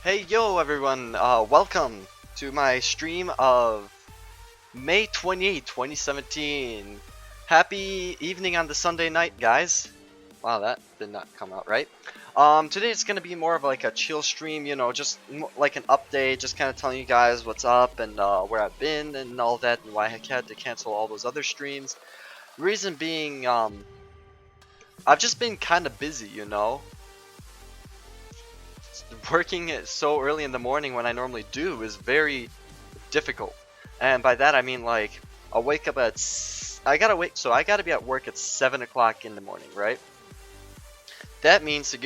Hey yo everyone, welcome to my stream of May 28th, 2017. Happy evening on the Sunday night, guys. Wow, that did not come out right. Today it's gonna be more of like a chill stream, you know, just like an update, just kind of telling you guys what's up and where I've been and all that, and why I had to cancel all those other streams. Reason being, I've just been kind of busy, you know. Working it so early in the morning when I normally do is very difficult. And by that I mean like I'll wake up at I gotta be at work at 7 o'clock in the morning, right? That means to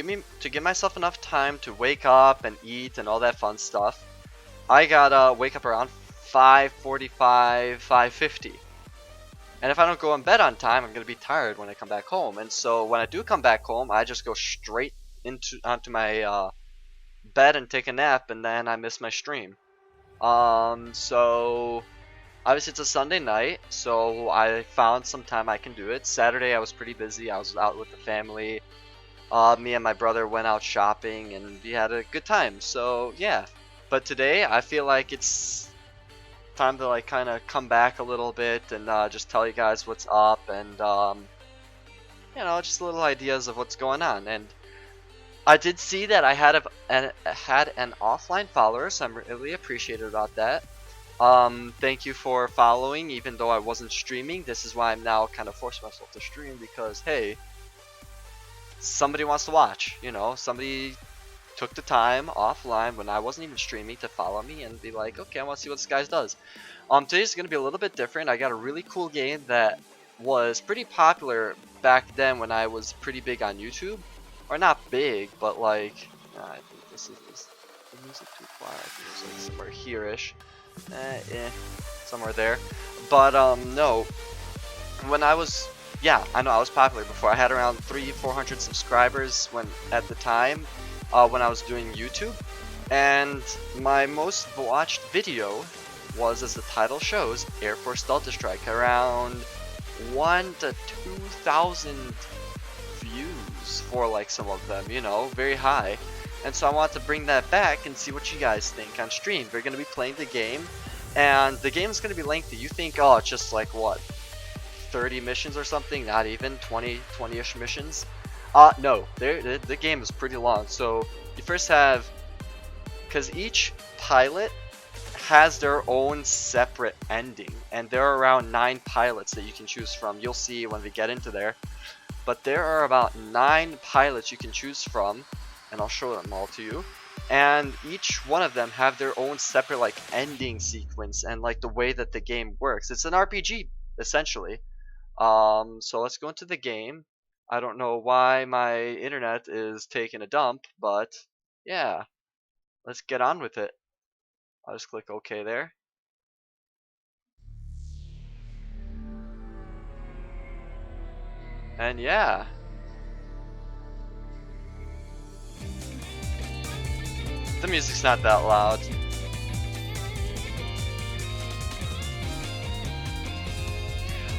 give myself enough time to wake up and eat and all that fun stuff, I gotta wake up around 5:45, 5:50. And if I don't go in bed on time, I'm gonna be tired when I come back home. And so when I do come back home, I just go straight onto my bed and take a nap, and then I miss my stream. So obviously it's a Sunday night, so I found some time I can do it. Saturday I was pretty busy. I was out with the family. Me and my brother went out shopping and we had a good time. So yeah. But today I feel like it's time to like kind of come back a little bit and just tell you guys what's up and you know, just little ideas of what's going on. And I did see that I had an offline follower, so I'm really appreciative about that. Thank you for following, even though I wasn't streaming. This is why I'm now kind of forcing myself to stream because, hey, somebody wants to watch. You know, somebody took the time offline when I wasn't even streaming to follow me and be like, okay, I want to see what this guy does. Today's gonna be a little bit different. I got a really cool game that was pretty popular back then when I was pretty big on YouTube, or not big, but like, I think this is the music too quiet. I think it's like somewhere here-ish. Somewhere there. But no, when I was, yeah, I know I was popular before. I had around 400 subscribers when at the time when I was doing YouTube, and my most watched video was, as the title shows, Airforce Delta Strike, around 1 to 2,000 views for like some of them, you know, very high. And so I want to bring that back and see what you guys think on stream. We're going to be playing the game, and the game is going to be lengthy. You think, oh, it's just like what, 30 missions or something? Not even 20-ish missions. No, the game is pretty long. So you first have, because each pilot has their own separate ending, and there are around 9 pilots that you can choose from. You'll see when we get into there. But there are about 9 pilots you can choose from, and I'll show them all to you. And each one of them have their own separate like ending sequence and like the way that the game works. It's an RPG essentially. So let's go into the game. I don't know why my internet is taking a dump, but yeah, let's get on with it. I'll just click OK there. And yeah, the music's not that loud.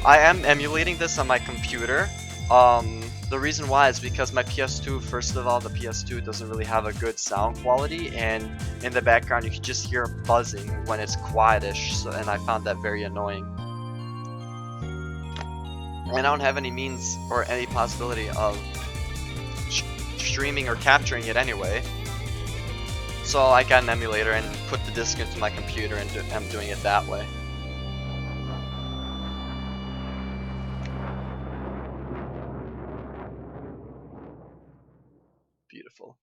I am emulating this on my computer. The reason why is because my PS2, first of all, the PS2 doesn't really have a good sound quality, and in the background you can just hear buzzing when it's quietish, so, and I found that very annoying. And I don't have any means or any possibility of streaming or capturing it anyway. So I got an emulator and put the disc into my computer, and I'm doing it that way. Beautiful.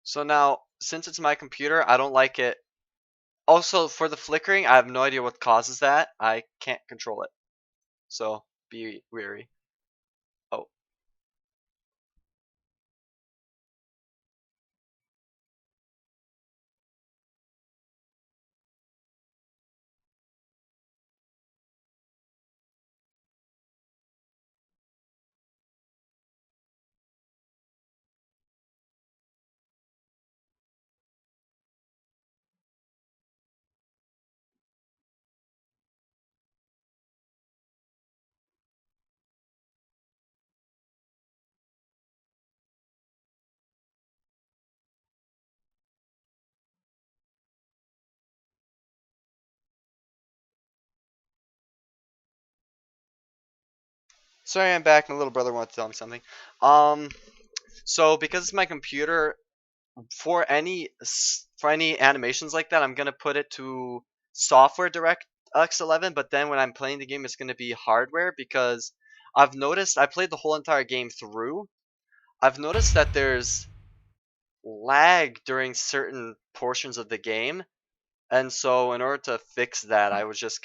So now, since it's my computer, I don't like it. Also, for the flickering, I have no idea what causes that. I can't control it. So, be wary. Oh. Sorry, I'm back. My little brother wants to tell me something. So because it's my computer, for any animations like that, I'm gonna put it to software DirectX 11. But then when I'm playing the game, it's gonna be hardware because I've noticed I played the whole entire game through. I've noticed that there's lag during certain portions of the game, and so in order to fix that, I was just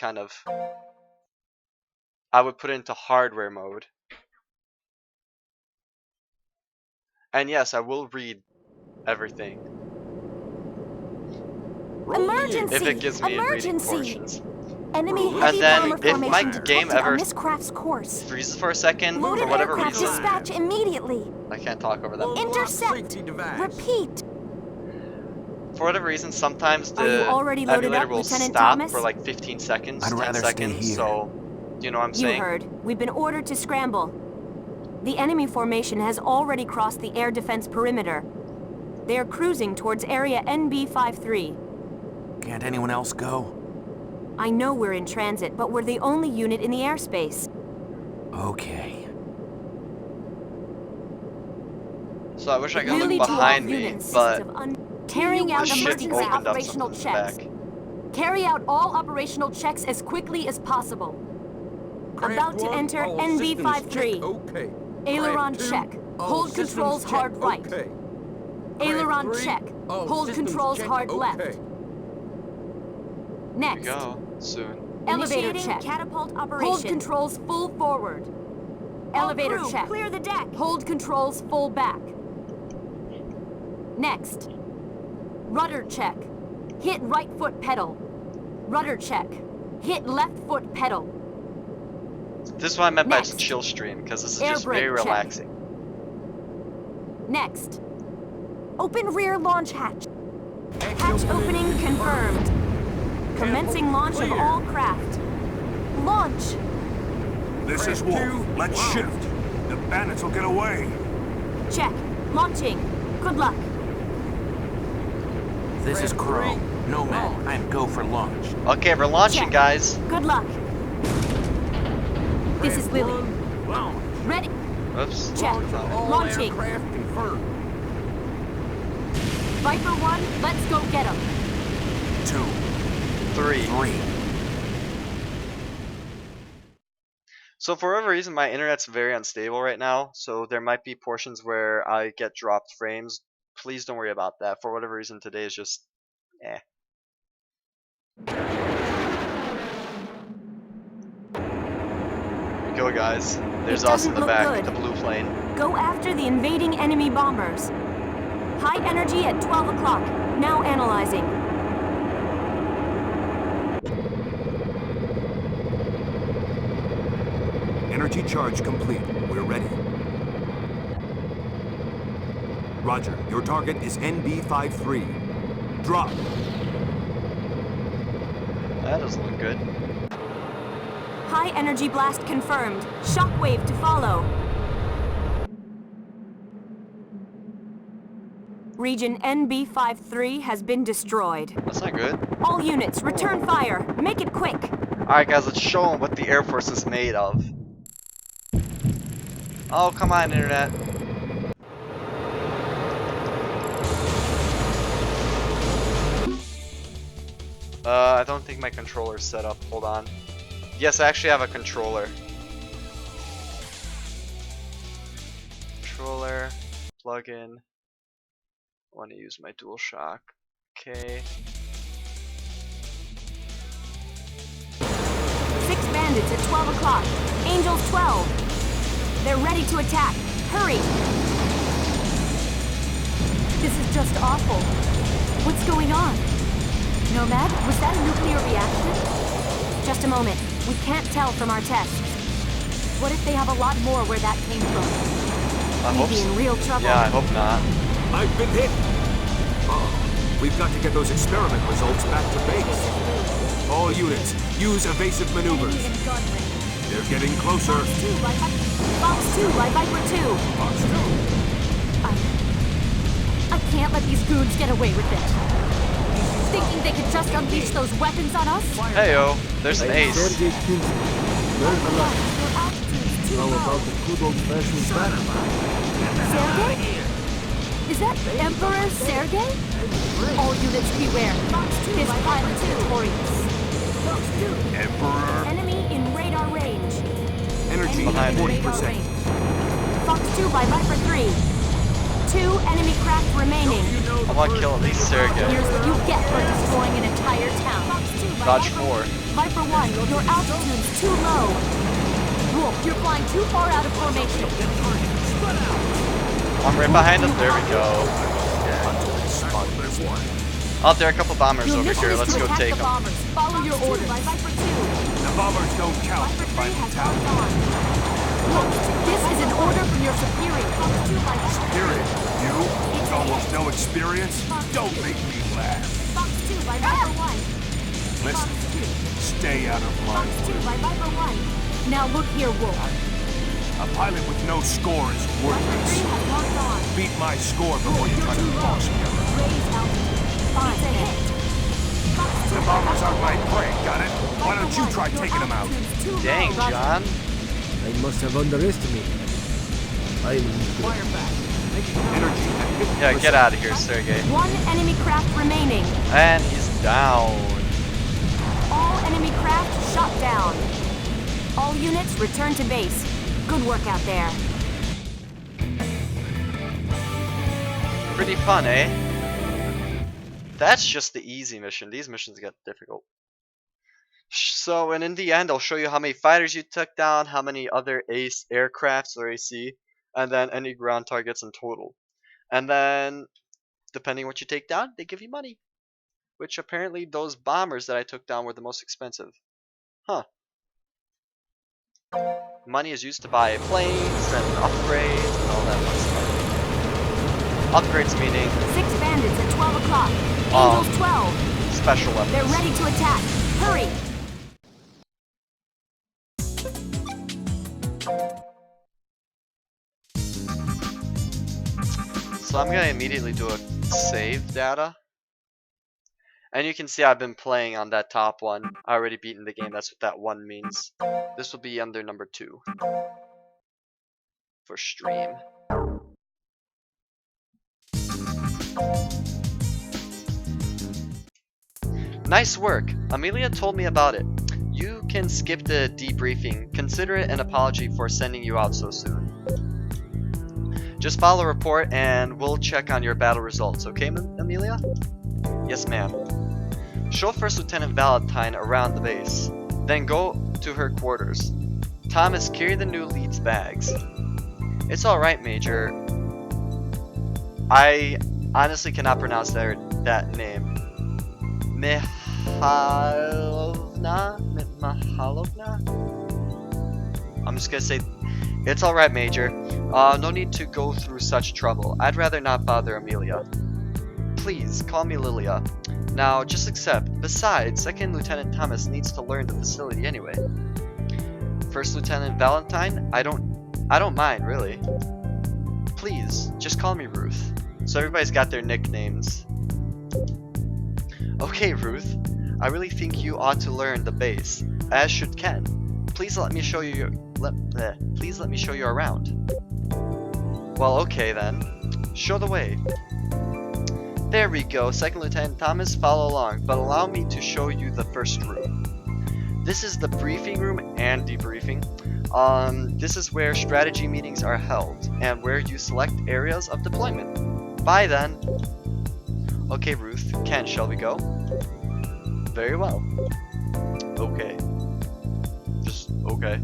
I would put it into hardware mode. And yes, I will read everything. Emergency! If it gives me reading Emergency! portions. Enemy And heavy then bomber if formation my detected game ever on Miss Craft's course. freezes for a second, Loaded for whatever aircraft reason, dispatch immediately. I can't talk over them. Intercept. Repeat. For whatever reason, sometimes Are you the already loaded emulator up, will Lieutenant stop Thomas? for like 15 seconds, I'd 10 rather stay seconds, here. so you know what I'm You saying? heard. We've been ordered to scramble. The enemy formation has already crossed the air defense perimeter. They are cruising towards area NB53. Can't anyone else go? I know we're in transit, but we're the only unit in the airspace. Okay. So I wish I could Really look to all behind me, units but carrying the out ship emergency opened up operational something in the checks. back. Carry out all operational checks as quickly as possible. About to enter NB53. Okay. Aileron check. Hold controls hard right. Okay. Aileron check. Hold controls hard left. Here we Next. go, soon. Elevator check. Catapult operation. Hold controls full forward. Elevator check. Clear the deck. Hold controls full back. Next. Rudder check. Hit right foot pedal. Rudder check. Hit left foot pedal. This is what I meant by Next. chill stream, because this is Air just very brake check. relaxing. Next. Open rear launch hatch. Hatch opening confirmed. Commencing launch of all craft. Launch. This is Wolf. Let's shift. The bandits will get away. Check. Launching. Good luck. This is Crow. Nomad, I'm go for launch. Okay, we're launching, Check. guys. Good luck. This is Lily. Ready. Oops. Check. Launching. Aircraft confirmed. Viper 1, let's go get him. 2, 3. 3. So for whatever reason, my internet's very unstable right now, so there might be portions where I get dropped frames. Please don't worry about that. For whatever reason, today is just eh. Here we go, guys. There's us in doesn't the look back, good. the blue plane. Go after the invading enemy bombers. High energy at 12 o'clock. Now analyzing. Energy charge complete. We're ready. Roger. Your target is NB53. Drop. That doesn't look good. High energy blast confirmed. Shockwave to follow. Region NB53 has been destroyed. That's not good. All units, return fire. Make it quick. Alright, guys, let's show them what the Airforce is made of. Oh, come on, internet. I don't think my controller's set up. Hold on. Yes, I actually have a controller. Controller, plug in. I want to use my DualShock. Okay. 6 bandits at 12 o'clock. Angels 12. They're ready to attack. Hurry. This is just awful. What's going on? Nomad, was that a nuclear reaction? Just a moment. We can't tell from our tests. What if they have a lot more where that came from? I We'd hope be in so. real trouble. Yeah, I hope not. I've been hit. Oh, we've got to get those experiment results back to base. All units, use evasive maneuvers. They're getting closer. Box 2 by Viper 2. Box 2. I can't let these goons get away with it. Thinking they could just unleash those weapons on us? Heyo, there's an ace. Your altitude's too How about the good old-fashioned battle? Sergei? Is that Emperor Sergei? All units beware. His pilot's notorious. Emperor. Enemy in radar range. Energy Enemy at in radar 40%. range. Fox 2 by Viper 3. 2 enemy craft remaining. I want to kill at least Sergei. Here's what you get for destroying an entire town. Fox 2 by Dodge Viper 4. Viper 1, your altitude's too low. Wolf, you're flying too far out of formation. I'm right behind him. There we go. Oh, there are a couple bombers Your over mission here. is Let's to go attack take the them. bombers. Follow your orders. By Viper 2. The bombers don't count. Viper 3 By has town. locked on. Wolf, this is an order from your superior. Fox 2 by Viper 3. Period. You? With almost no experience? Don't make me laugh. Fox 2 by Viper 1. Listen, Fox stay out of 2. line. Fox 2 by Viper 1. Now look here, Wolf. A pilot with no score is Viper 3 worthless. has locked on. Beat my score before you try to box me around. Raise altitude. Fine. It's a hit. Fox 2 The by bombers Viper are my 1. prey, got it? Why don't you try Your taking them out? altitude's too Dang, low. John. I must have underestimated. I'm Energy at 50%. Yeah, get out of here, Sergei. 1 enemy craft remaining. And he's down. All enemy craft shot down. All units return to base. Good work out there. Pretty fun, eh? That's just the easy mission. These missions get difficult. So, and in the end, I'll show you how many fighters you took down, how many other ace aircrafts or AC, and then any ground targets in total. And then, depending what you take down, they give you money. Which apparently those bombers that I took down were the most expensive. Huh. Money is used to buy planes and upgrades and all that fun stuff. Upgrades meaning 6 bandits at 12 o'clock. Oh. Angels 12. special weapons. They're ready to attack. Hurry. So I'm gonna immediately do a save data. And you can see I've been playing on that top one. I already beaten the game, that's what that one means. This will be under number 2. For stream. Nice work! Amelia told me about it. You can skip the debriefing. Consider it an apology for sending you out so soon. Just file a report and we'll check on your battle results, okay, Amelia? Yes, ma'am. Show First Lieutenant Valentine around the base. Then go to her quarters. Thomas, carry the new lead's bags. It's alright, Major. I honestly cannot pronounce that name. Mihalovna? I'm just gonna say, it's alright, Major. No need to go through such trouble. I'd rather not bother Amelia. Please, call me Lilia. Now, just accept. Besides, Second Lieutenant Thomas needs to learn the facility anyway. First Lieutenant Valentine? I don't mind, really. Please, just call me Ruth. So everybody's got their nicknames. Okay, Ruth. I really think you ought to learn the base, as should Ken. Please let me show you please let me show you around. Well, okay then. Show the way. There we go. Second Lieutenant Thomas, follow along, but allow me to show you the first room. This is the briefing room and debriefing. This is where strategy meetings are held, and where you select areas of deployment. Bye then. Okay, Ruth. Ken, shall we go? Very well. Okay. Just okay.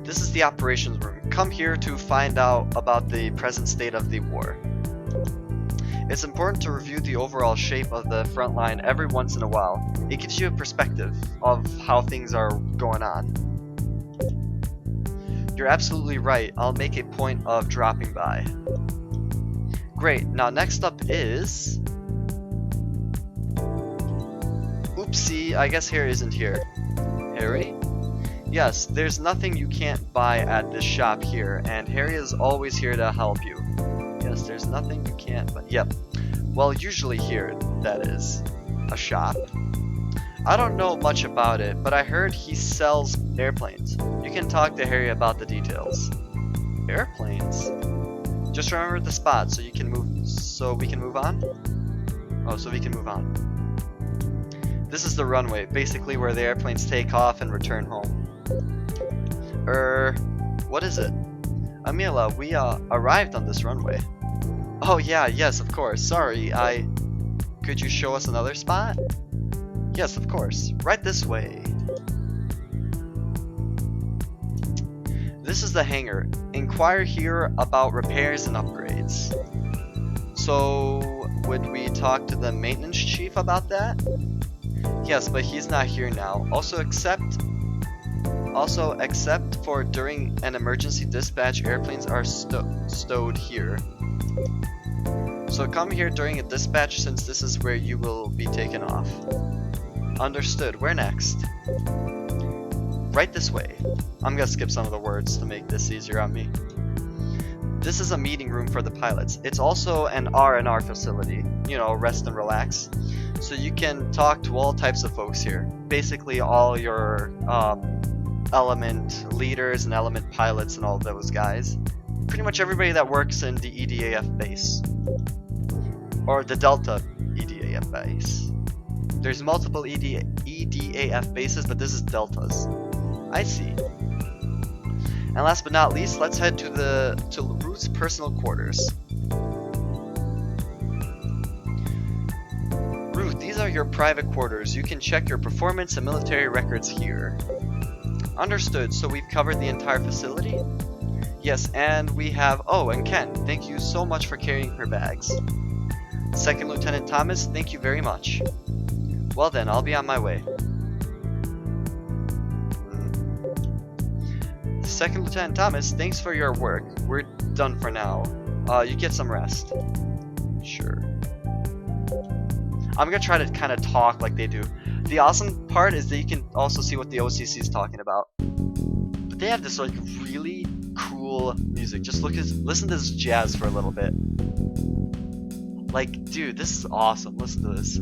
This is the operations room. Come here to find out about the present state of the war. It's important to review the overall shape of the front line every once in a while. It gives you a perspective of how things are going on. You're absolutely right. I'll make a point of dropping by. Great. Now next up is... Oopsie, I guess Harry isn't here. Harry? Yes, there's nothing you can't buy at this shop here, and Harry is always here to help you. Yes, there's nothing you can't buy. Yep. Well, usually here, that is. A shop. I don't know much about it, but I heard he sells airplanes. You can talk to Harry about the details. Airplanes? Just remember the spot so you can move. So we can move on? Oh, so we can move on. This is the runway, basically where the airplanes take off and return home. What is it? Amila, we arrived on this runway. Oh yeah, yes, of course. Sorry, Could you show us another spot? Yes, of course. Right this way. This is the hangar. Inquire here about repairs and upgrades. So, would we talk to the maintenance chief about that? Yes, but he's not here now. Also, except for during an emergency dispatch, airplanes are stowed here. So come here during a dispatch since this is where you will be taken off. Understood. Where next? Right this way. I'm gonna skip some of the words to make this easier on me. This is a meeting room for the pilots. It's also an R&R facility. You know, rest and relax. So you can talk to all types of folks here. Basically all your element leaders and element pilots and all those guys. Pretty much everybody that works in the E.D.A.F base. Or the Delta E.D.A.F base. There's multiple E.D.A.F bases, but this is Delta's. I see. And last but not least, let's head to Ruth's personal quarters. Ruth, these are your private quarters. You can check your performance and military records here. Understood, so we've covered the entire facility? Yes, and we have... Oh, and Ken, thank you so much for carrying her bags. Second Lieutenant Thomas, thank you very much. Well then, I'll be on my way. Second Lieutenant Thomas, thanks for your work. We're done for now. You get some rest. Sure. I'm gonna try to kind of talk like they do. The awesome part is that you can also see what the OCC is talking about. But they have this like really cool music. Just listen to this jazz for a little bit. Like, dude, this is awesome. Listen to this.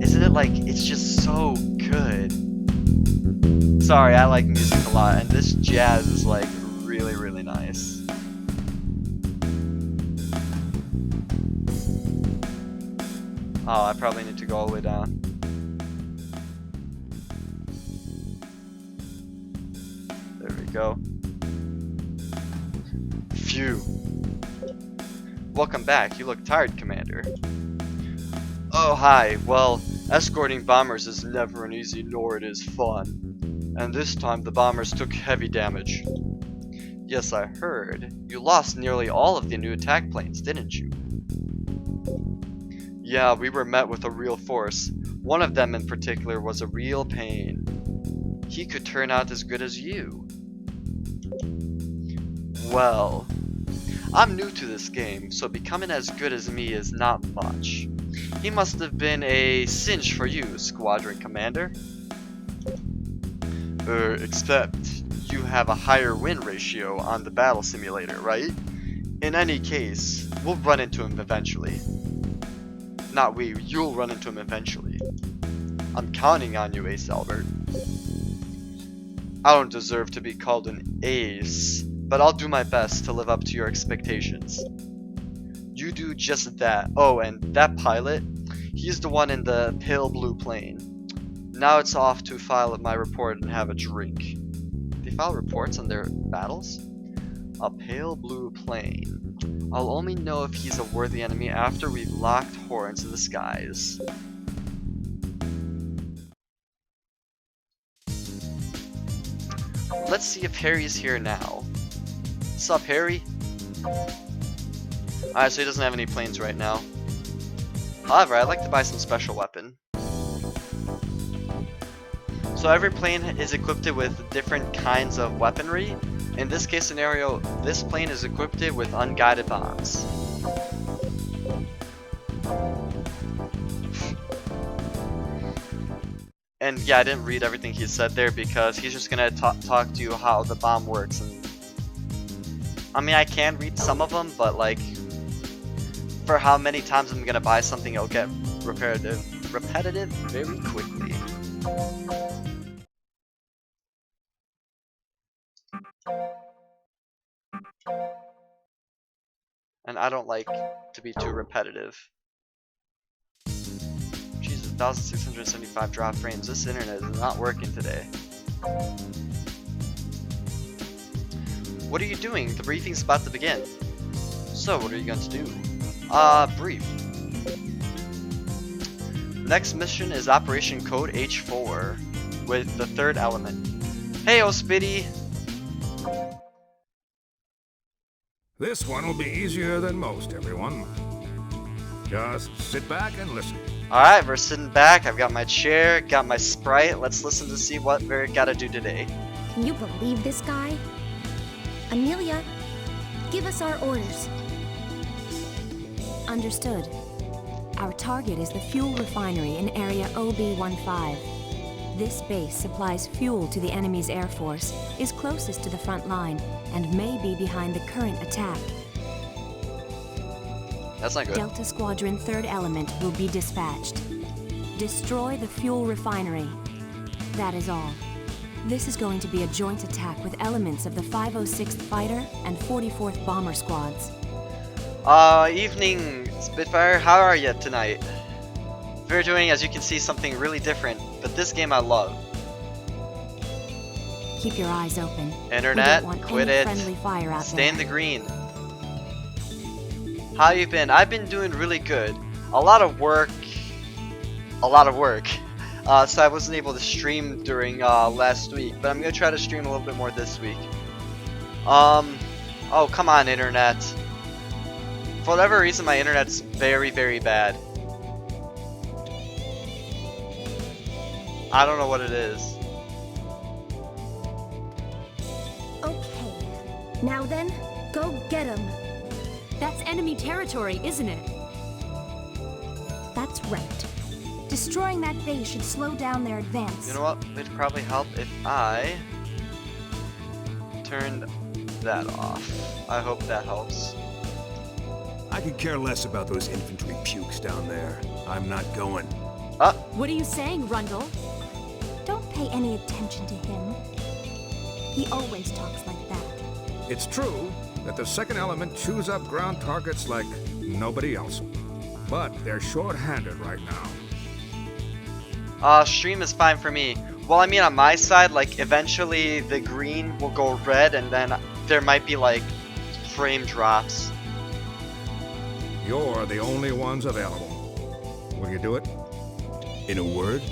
Isn't it like, it's just so good. Sorry, I like music a lot, and this jazz is like really, really nice. Oh, I probably need to go all the way down. There we go. Phew. Welcome back. You look tired, Commander. Oh, hi. Well, escorting bombers is never an easy nor it is fun. And this time the bombers took heavy damage. Yes, I heard. You lost nearly all of the new attack planes, didn't you? Yeah, we were met with a real force. One of them in particular was a real pain. He could turn out as good as you. Well, I'm new to this game, so becoming as good as me is not much. He must have been a cinch for you, Squadron Commander. Except you have a higher win ratio on the battle simulator, right? In any case, we'll run into him eventually. Not we, you'll run into him eventually. I'm counting on you, Ace Albert. I don't deserve to be called an ace, but I'll do my best to live up to your expectations. You do just that. Oh, and that pilot, he's the one in the pale blue plane. Now it's off to file my report and have a drink. They file reports on their battles? A pale blue plane. I'll only know if he's a worthy enemy after we've locked horns in the skies. Let's see if Harry's here now. Sup, Harry? Alright, so he doesn't have any planes right now. However, I'd like to buy some special weapon. So every plane is equipped with different kinds of weaponry. In this case scenario, this plane is equipped with unguided bombs. And yeah, I didn't read everything he said there because he's just gonna talk to you how the bomb works and I mean, I can read some of them, but like, for how many times I'm gonna buy something, it'll get repetitive very quickly. And I don't like to be too repetitive. Jesus, 1,675 drop frames. This internet is not working today. What are you doing? The briefing's about to begin. So, what are you going to do? Brief. Next mission is Operation Code H4 with the third element. Hey, Spitty! This one will be easier than most, everyone. Just sit back and listen. Alright, we're sitting back. I've got my chair, got my Sprite. Let's listen to see what we're gotta do today. Can you believe this guy? Amelia, give us our orders. Understood. Our target is the fuel refinery in area OB-15. This base supplies fuel to the enemy's Air Force, is closest to the front line, and may be behind the current attack. That's not good. Delta Squadron 3rd Element will be dispatched. Destroy the fuel refinery. That is all. This is going to be a joint attack with elements of the 506th Fighter and 44th Bomber Squads. Evening, Spitfire. How are you tonight? We're doing, as you can see, something really different, but this game I love. Keep your eyes open. Internet, we don't want quit any it. friendly fire out Stay in there. the green. How you been? I've been doing really good. A lot of work. So I wasn't able to stream during last week, but I'm gonna try to stream a little bit more this week. Oh come on, internet. For whatever reason, my internet's very, very bad. I don't know what it is. Okay. Now then, go get him. That's enemy territory, isn't it? That's right. Destroying that base should slow down their advance. You know what? It'd probably help if I turned that off. I hope that helps. I could care less about those infantry pukes down there. I'm not going. What are you saying, Rundle? Don't pay any attention to him. He always talks like that. It's true that the 2nd Element chews up ground targets like nobody else. But they're short-handed right now. Stream is fine for me. Well, I mean, on my side, like, eventually the green will go red, and then there might be, like, frame drops. You're the only ones available. Will you do it? In a word?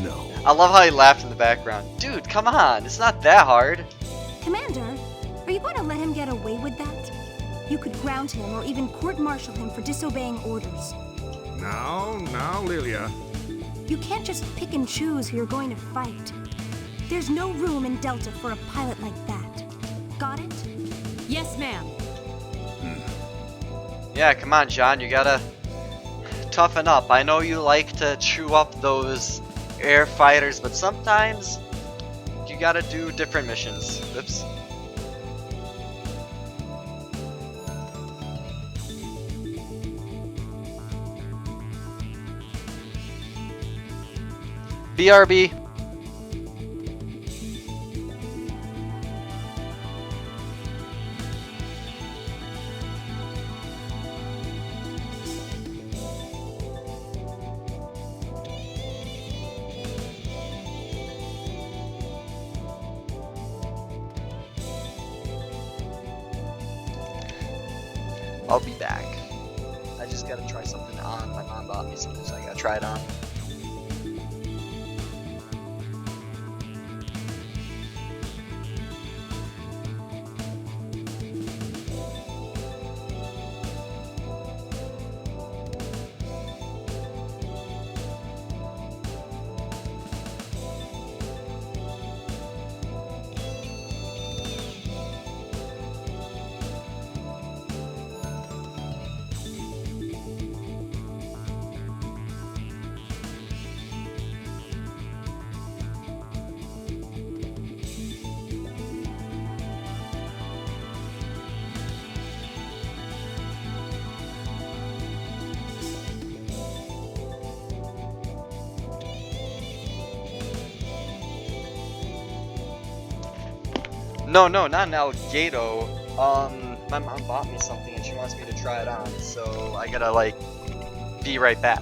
No. I love how he laughed in the background. Dude, come on, it's not that hard. Commander, are you going to let him get away with that? You could ground him or even court-martial him for disobeying orders. Now, Lilia. You can't just pick and choose who you're going to fight. There's no room in Delta for a pilot like that. Got it? Yes, ma'am. Yeah, come on, John, you gotta toughen up. I know you like to chew up those air fighters, but sometimes you gotta do different missions. Oops. BRB. I'll be back. I just gotta try something on. My mom bought me something, so I gotta try it on. No, no, not an alligator. My mom bought me something and she wants me to try it on, so I gotta like be right back.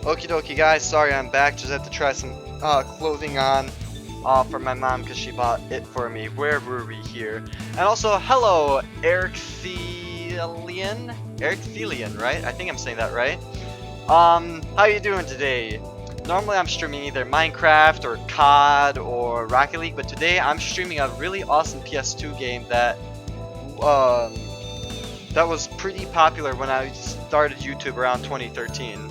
Okie dokie guys, sorry I'm back, just had to try some clothing on for my mom because she bought it for me. Where were we here? And also, hello Eric Thelian, right? I think I'm saying that right. How you doing today? Normally I'm streaming either Minecraft or COD or Rocket League, but today I'm streaming a really awesome PS2 game that that was pretty popular when I started YouTube around 2013.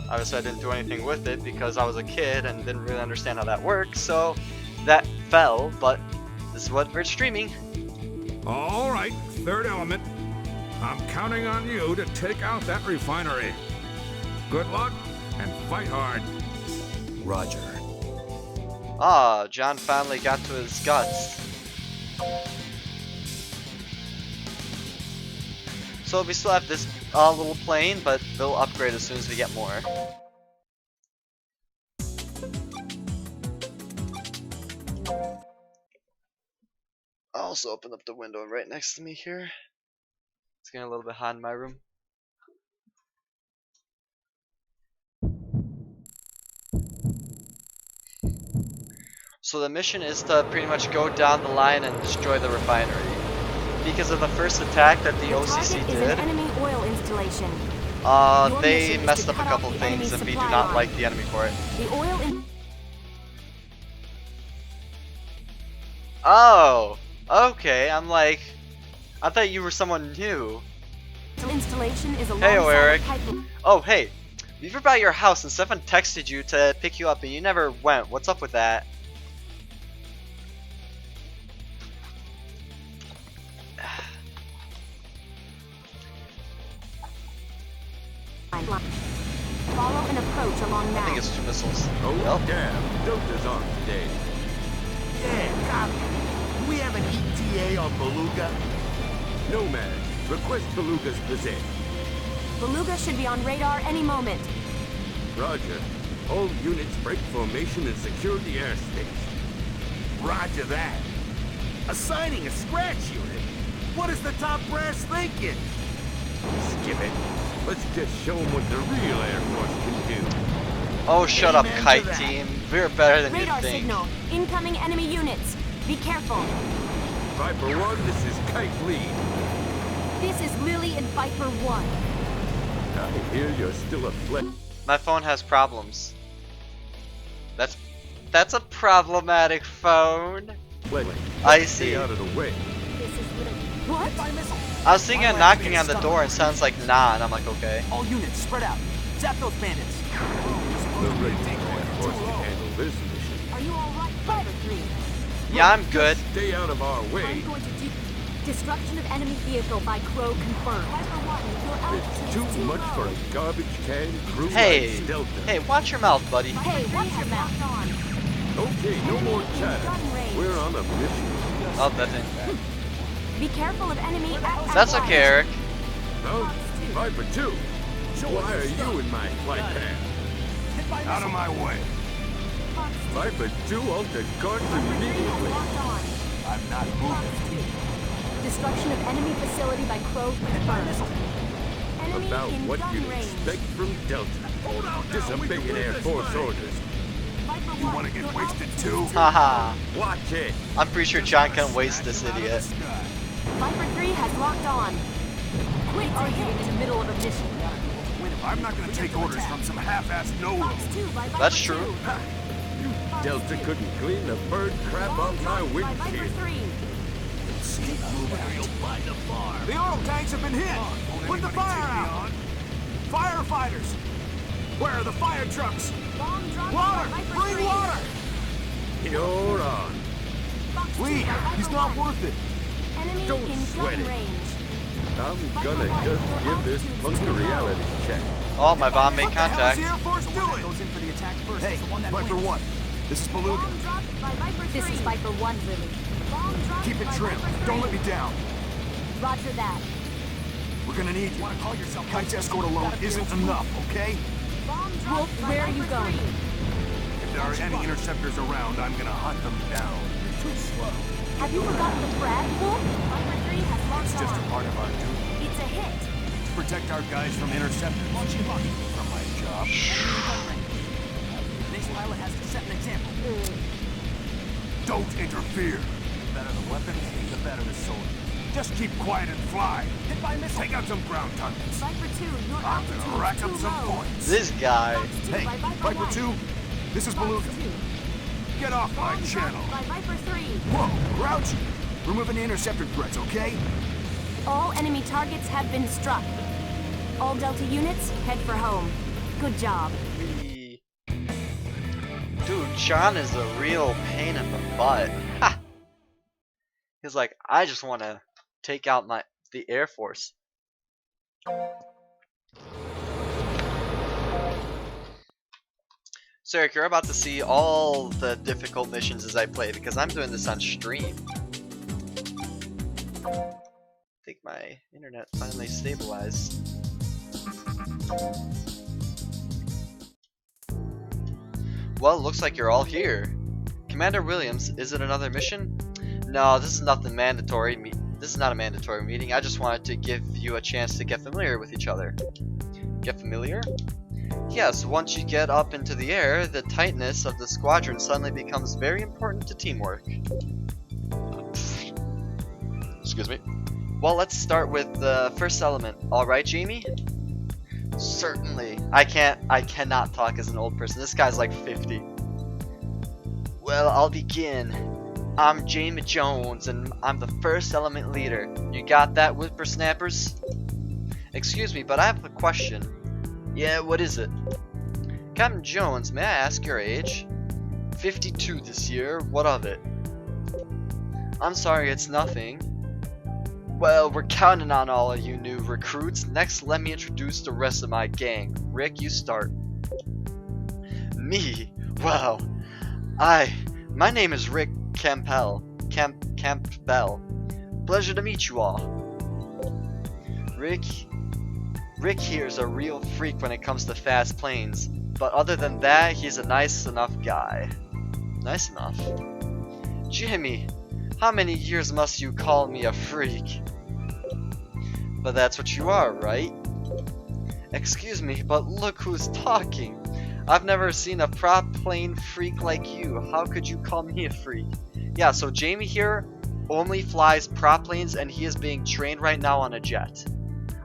Obviously I didn't do anything with it because I was a kid and didn't really understand how that works, so that fell, but this is what we're streaming. All right, third element. I'm counting on you to take out that refinery. Good luck and fight hard. Roger. Ah, John finally got to his guts. So we still have this little plane, but they'll upgrade as soon as we get more. I'll also open up the window right next to me here. It's getting a little bit hot in my room. So the mission is to pretty much go down the line and destroy the refinery. Because of the first attack that the OCC did, an enemy oil installation. they messed up a couple things and we do not like the enemy for it. The oil Oh, okay. I'm like, I thought you were someone new. installation is Hey, Eric. pipeline. Oh, hey. We were by your house and Stefan texted you to pick you up and you never went. What's up with that? approach along I that. think it's 2 missiles. Oh, Yep. damn. Delta's on today. Yeah, copy. Do we have an ETA on Beluga? Nomad, request Beluga's position. Beluga should be on radar any moment. Roger. All units break formation and secure the airspace. Roger that. Assigning a scratch unit? What is the top brass thinking? Skip it. Let's just show them what the real Air Force can do. Oh, shut up, Amen to kite that. team. We're better than Radar you think. signal. Incoming enemy units. Be careful. Viper 1, this is Kite Lead. This is Lily and Viper 1. I hear you're still a flex. My phone has problems. That's a problematic phone. I see. Stay out of the way. This is Lily. What? I was thinking of knocking on the door and sounds like nah, and I'm like, okay. All units, spread out. Zap those bandits. The rating Air Force can handle this mission. Are you alright, Viper 3? Yeah, I'm good. Stay out of our I'm way. going to destruction of enemy vehicle by Crow confirmed. Viper 1, your It's altitude too much for a garbage can crew Hey, like Delta. hey, watch your mouth, buddy. Hey, watch your mouth on. Okay, no more chatter. Gun range. We're on a mission. Oh, that didn't. Be careful of enemy at That's okay, Eric. No? Viper 2. Why are you in my flight path? Out of my way. Viper 2 alter course immediately. Locked on. I'm not moving. Destruction of enemy facility by Crow confirmed. Enemy About in what gun you'd range. expect from Delta. Disobeying Air Force orders. Viper You 1, want to get your wasted altitude too? Haha. Watch it. I'm pretty sure John can waste this idiot. Viper 3 has locked on. Quit arguing in the middle of a mission. I'm not going to take orders from some half-assed no-no. Fox 2 by Viper That's 2. true. Delta couldn't clean the bird crap off my By Viper windshield. 3. The oil tanks have been hit. Put the fire out. Firefighters. Where are the fire trucks? Bomb dropped Water! by Viper Bring 3. water! You're on. Fox 2 Lee, by Viper he's not 1. worth it. Enemy Don't in sweat gun it. range. I'm gonna just give this punk a reality check. Oh, my bomb made What the hell is contact. the Air Force doing? Goes in for the attack first. Hey, is the one that Viper wins. 1. This is Beluga. Bomb dropped by Viper 3. This is Viper 1, Lily. Bomb dropped Keep it by trim. Viper 3. Don't let me down. Roger that. We're gonna need you. Want to call yourself Kite's escort alone isn't enough, okay? Bomb dropped Wolf, by where are Viper you going? 3. If there are any interceptors around, I'm gonna hunt them down. too slow. Have you forgotten the frag, Wolf? Viper 3 has locked It's just a on. part of our duty. It's a hit. To protect our guys from interceptors. Launching rocket. From my job. Enemy in gun range. The next pilot has to set an example. Don't interfere. The better the weapons, the better the soldier. Just keep quiet and fly. Hit by missile. Take out some ground targets. Viper 2, your I'm altitude gonna rack is up too some low. points. This guy. Fox 2 Hey, by Viper 1. 2, this is Fox Beluga. 2. Get off my Bomb channel. dropped by Viper 3. Whoa, Grouchy. Removing the interceptor threats, okay? All enemy targets have been struck. All Delta units, head for home. Good job. Dude, John is a real pain in the butt. Ha! He's like, I just want to take out the Air Force. So Eric, you're about to see all the difficult missions as I play because I'm doing this on stream. I think my internet finally stabilized. Well, looks like you're all here. Commander Williams, is it another mission? No, this is nothing mandatory. This is not a mandatory meeting. I just wanted to give you a chance to get familiar with each other. Get familiar? Yes, once you get up into the air, the tightness of the squadron suddenly becomes very important to teamwork. Excuse me. Well, let's start with the first element. Alright, Jamie? Certainly. I cannot talk as an old person. This guy's like 50. Well, I'll begin. I'm Jamie Jones, and I'm the first element leader. You got that, whippersnappers? Excuse me, but I have a question. Yeah, what is it? Captain Jones, may I ask your age? 52 this year, what of it? I'm sorry, it's nothing. Well, we're counting on all of you new recruits. Next, let me introduce the rest of my gang. Rick, you start. Me? Well, my name is Rick Campbell. Pleasure to meet you all. Rick here is a real freak when it comes to fast planes, but other than that, he's a nice enough guy. Nice enough? Jimmy, how many years must you call me a freak? But that's what you are, right? Excuse me, but look who's talking. I've never seen a prop plane freak like you. How could you call me a freak? Yeah, so Jamie here only flies prop planes and he is being trained right now on a jet.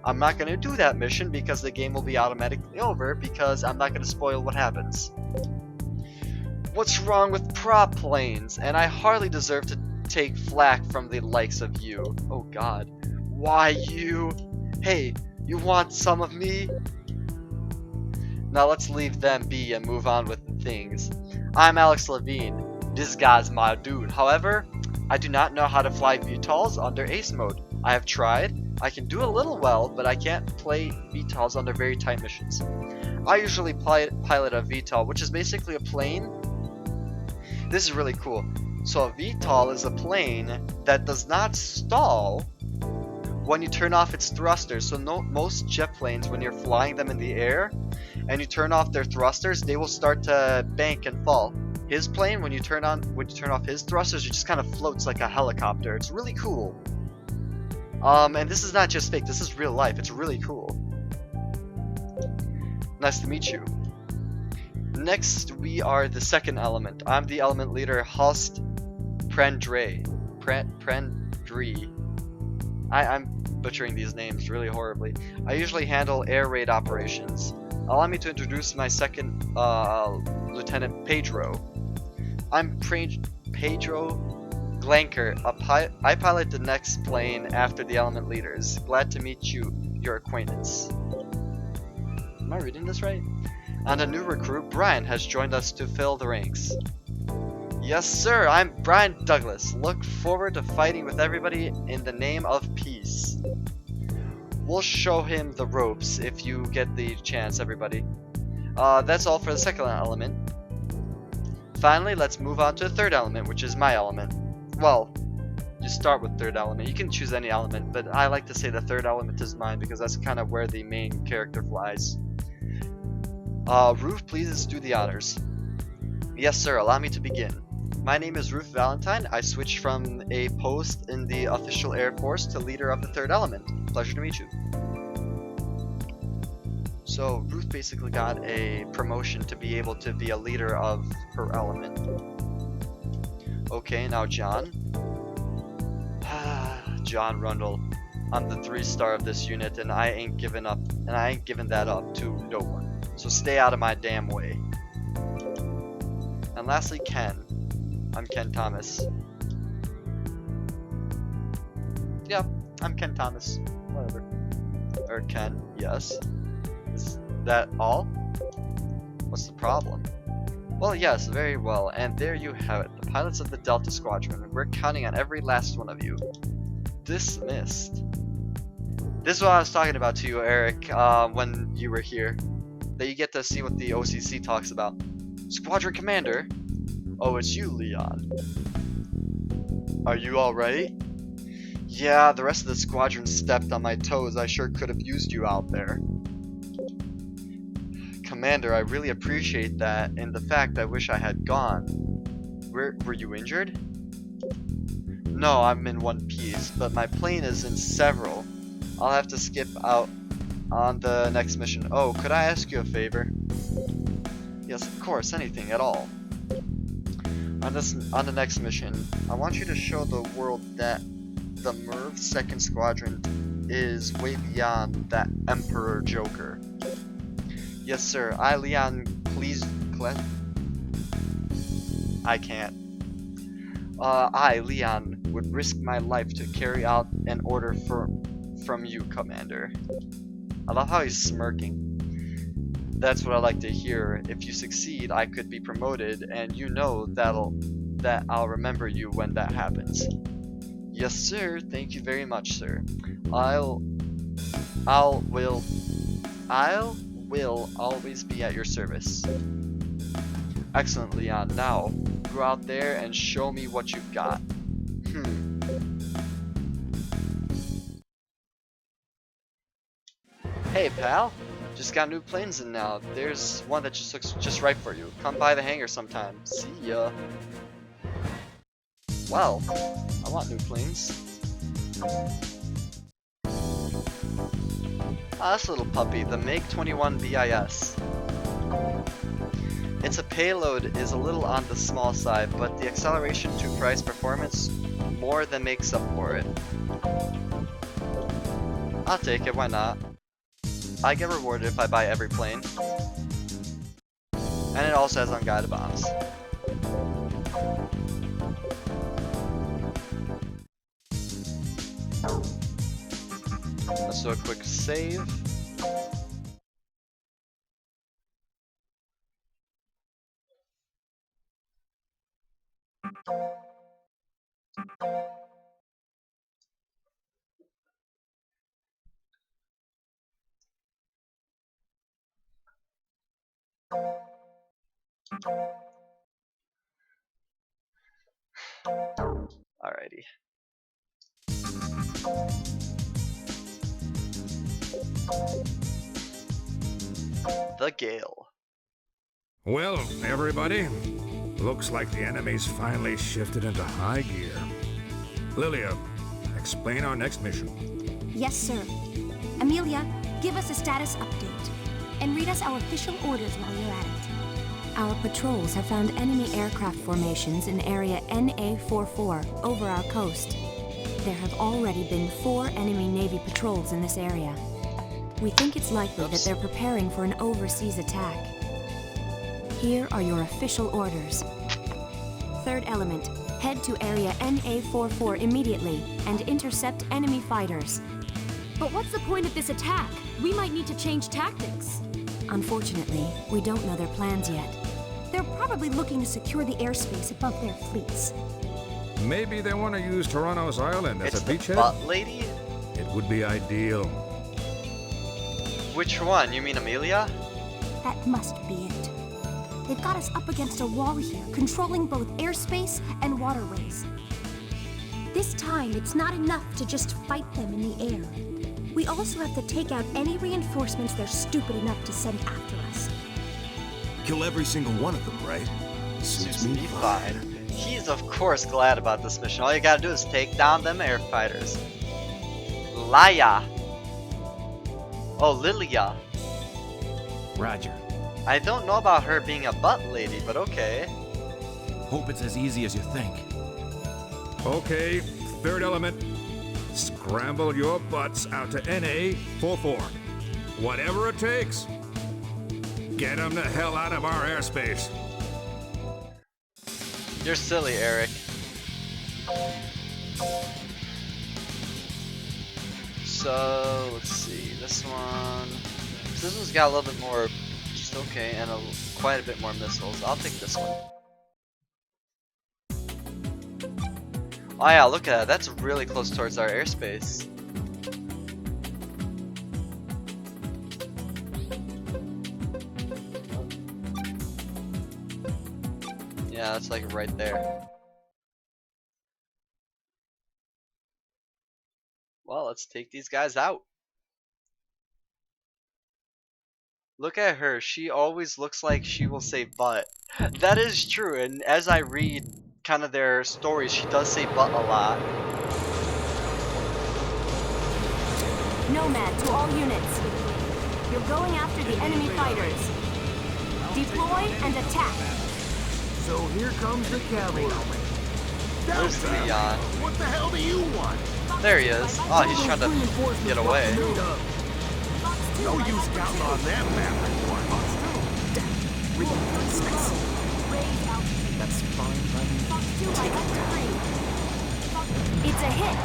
I'm not going to do that mission because the game will be automatically over because I'm not going to spoil what happens. What's wrong with prop planes? And I hardly deserve to take flack from the likes of you. Oh god. Why you? Hey, you want some of me? Now let's leave them be and move on with things. I'm Alex Levine. This guy's my dude. However, I do not know how to fly VTOLs under Ace mode. I have tried. I can do a little well, but I can't play VTOLs under very tight missions. I usually pilot a VTOL, which is basically a plane. This is really cool. So a VTOL is a plane that does not stall when you turn off its thrusters. So most jet planes, when you're flying them in the air and you turn off their thrusters, they will start to bank and fall. His plane, when you turn off his thrusters, it just kind of floats like a helicopter. It's really cool. And this is not just fake, this is real life. It's really cool. Nice to meet you. Next, we are the second element. I'm the element leader, Host Prendry. I'm butchering these names really horribly. I usually handle air raid operations. Allow me to introduce my second Lieutenant Pedro. I'm Pedro Glanker. I pilot the next plane after the element leaders. Glad to meet you, your acquaintance. Am I reading this right? And a new recruit, Brian, has joined us to fill the ranks. Yes, sir, I'm Brian Douglas. Look forward to fighting with everybody in the name of peace. We'll show him the ropes if you get the chance, everybody. That's all for the second element. Finally, let's move on to the third element, which is my element. Well, you start with third element. You can choose any element, but I like to say the third element is mine because that's kind of where the main character flies. Ruth, please do the honors. Yes, sir, allow me to begin. My name is Ruth Valentine. I switched from a post in the official Airforce to leader of the third element. Pleasure to meet you. So, Ruth basically got a promotion to be able to be a leader of her element. Okay, now John. John Rundle. I'm the 3-star of this unit and I ain't giving that up to no one. So stay out of my damn way. And lastly, Ken. I'm Ken Thomas. Yeah, I'm Ken Thomas. Whatever. Or Ken, yes. Is that all? What's the problem? Well, yes, very well. And there you have it. The pilots of the Delta Squadron. We're counting on every last one of you. Dismissed. This is what I was talking about to you, Eric, when you were here. That you get to see what the OCC talks about. Squadron Commander? Oh, it's you, Leon. Are you alright? Yeah, the rest of the squadron stepped on my toes. I sure could have used you out there. Commander, I really appreciate that, and the fact I wish I had gone. Were you injured? No, I'm in one piece, but my plane is in several. I'll have to skip out on the next mission. Oh, could I ask you a favor? Yes, of course, anything at all. On the next mission, I want you to show the world that the Merv 2nd Squadron is way beyond that Emperor Joker. Yes, sir. Leon, please. I can't. Leon, would risk my life to carry out an order from you, Commander. I love how he's smirking. That's what I like to hear. If you succeed, I could be promoted, and you know that I'll remember you when that happens. Yes, sir. Thank you very much, sir. I'll will always be at your service. Excellent, Leon. Now, go out there and show me what you've got. Hey, pal. Just got new planes in now. There's one that just looks just right for you. Come by the hangar sometime. See ya. Well, I want new planes. Ah, this little puppy, the MiG-21 BIS. Its payload is a little on the small side, but the acceleration to price performance more than makes up for it. I'll take it, why not? I get rewarded if I buy every plane. And it also has unguided bombs. Let's do a quick save. Alrighty. The Gale. Well, everybody, looks like the enemy's finally shifted into high gear. Lilia, explain our next mission. Yes, sir. Amelia, give us a status update. And read us our official orders while you're at it. Our patrols have found enemy aircraft formations in area NA44 over our coast. There have already been 4 enemy Navy patrols in this area. We think it's likely that they're preparing for an overseas attack. Here are your official orders. Third element, head to area NA44 immediately and intercept enemy fighters. But what's the point of this attack? We might need to change tactics. Unfortunately, we don't know their plans yet. They're probably looking to secure the airspace above their fleets. Maybe they want to use Toronto's Island as It's a the beachhead? butt lady? It would be ideal. Which one? You mean Amelia? That must be it. They've got us up against a wall here, controlling both airspace and waterways. This time, it's not enough to just fight them in the air. We also have to take out any reinforcements they're stupid enough to send after us. Kill every single one of them, right? Suits me fine. He's of course glad about this mission. All you gotta do is take down them air fighters. Laya. Oh, Lilia. Roger. I don't know about her being a butt lady, but okay. Hope it's as easy as you think. Okay, third element. Scramble your butts out to NA44. Whatever it takes. Get them the hell out of our airspace. You're silly, Eric. So, let's see. This one. So this one's got a little bit more. Just okay, and quite a bit more missiles. I'll take this one. Oh yeah, look at that. That's really close towards our airspace. Yeah, that's like right there. Well, let's take these guys out. Look at her. She always looks like she will say butt. That is true, and as I read kind of their stories, she does say butt a lot. Nomad to all units. You're going after the enemy fighters. Deploy and attack. So here comes the cavalry. Where's Leon? What the hell do you want? There he is. Oh, he's trying to get away. No use counting on them, man. That's fine by me. It's a hit.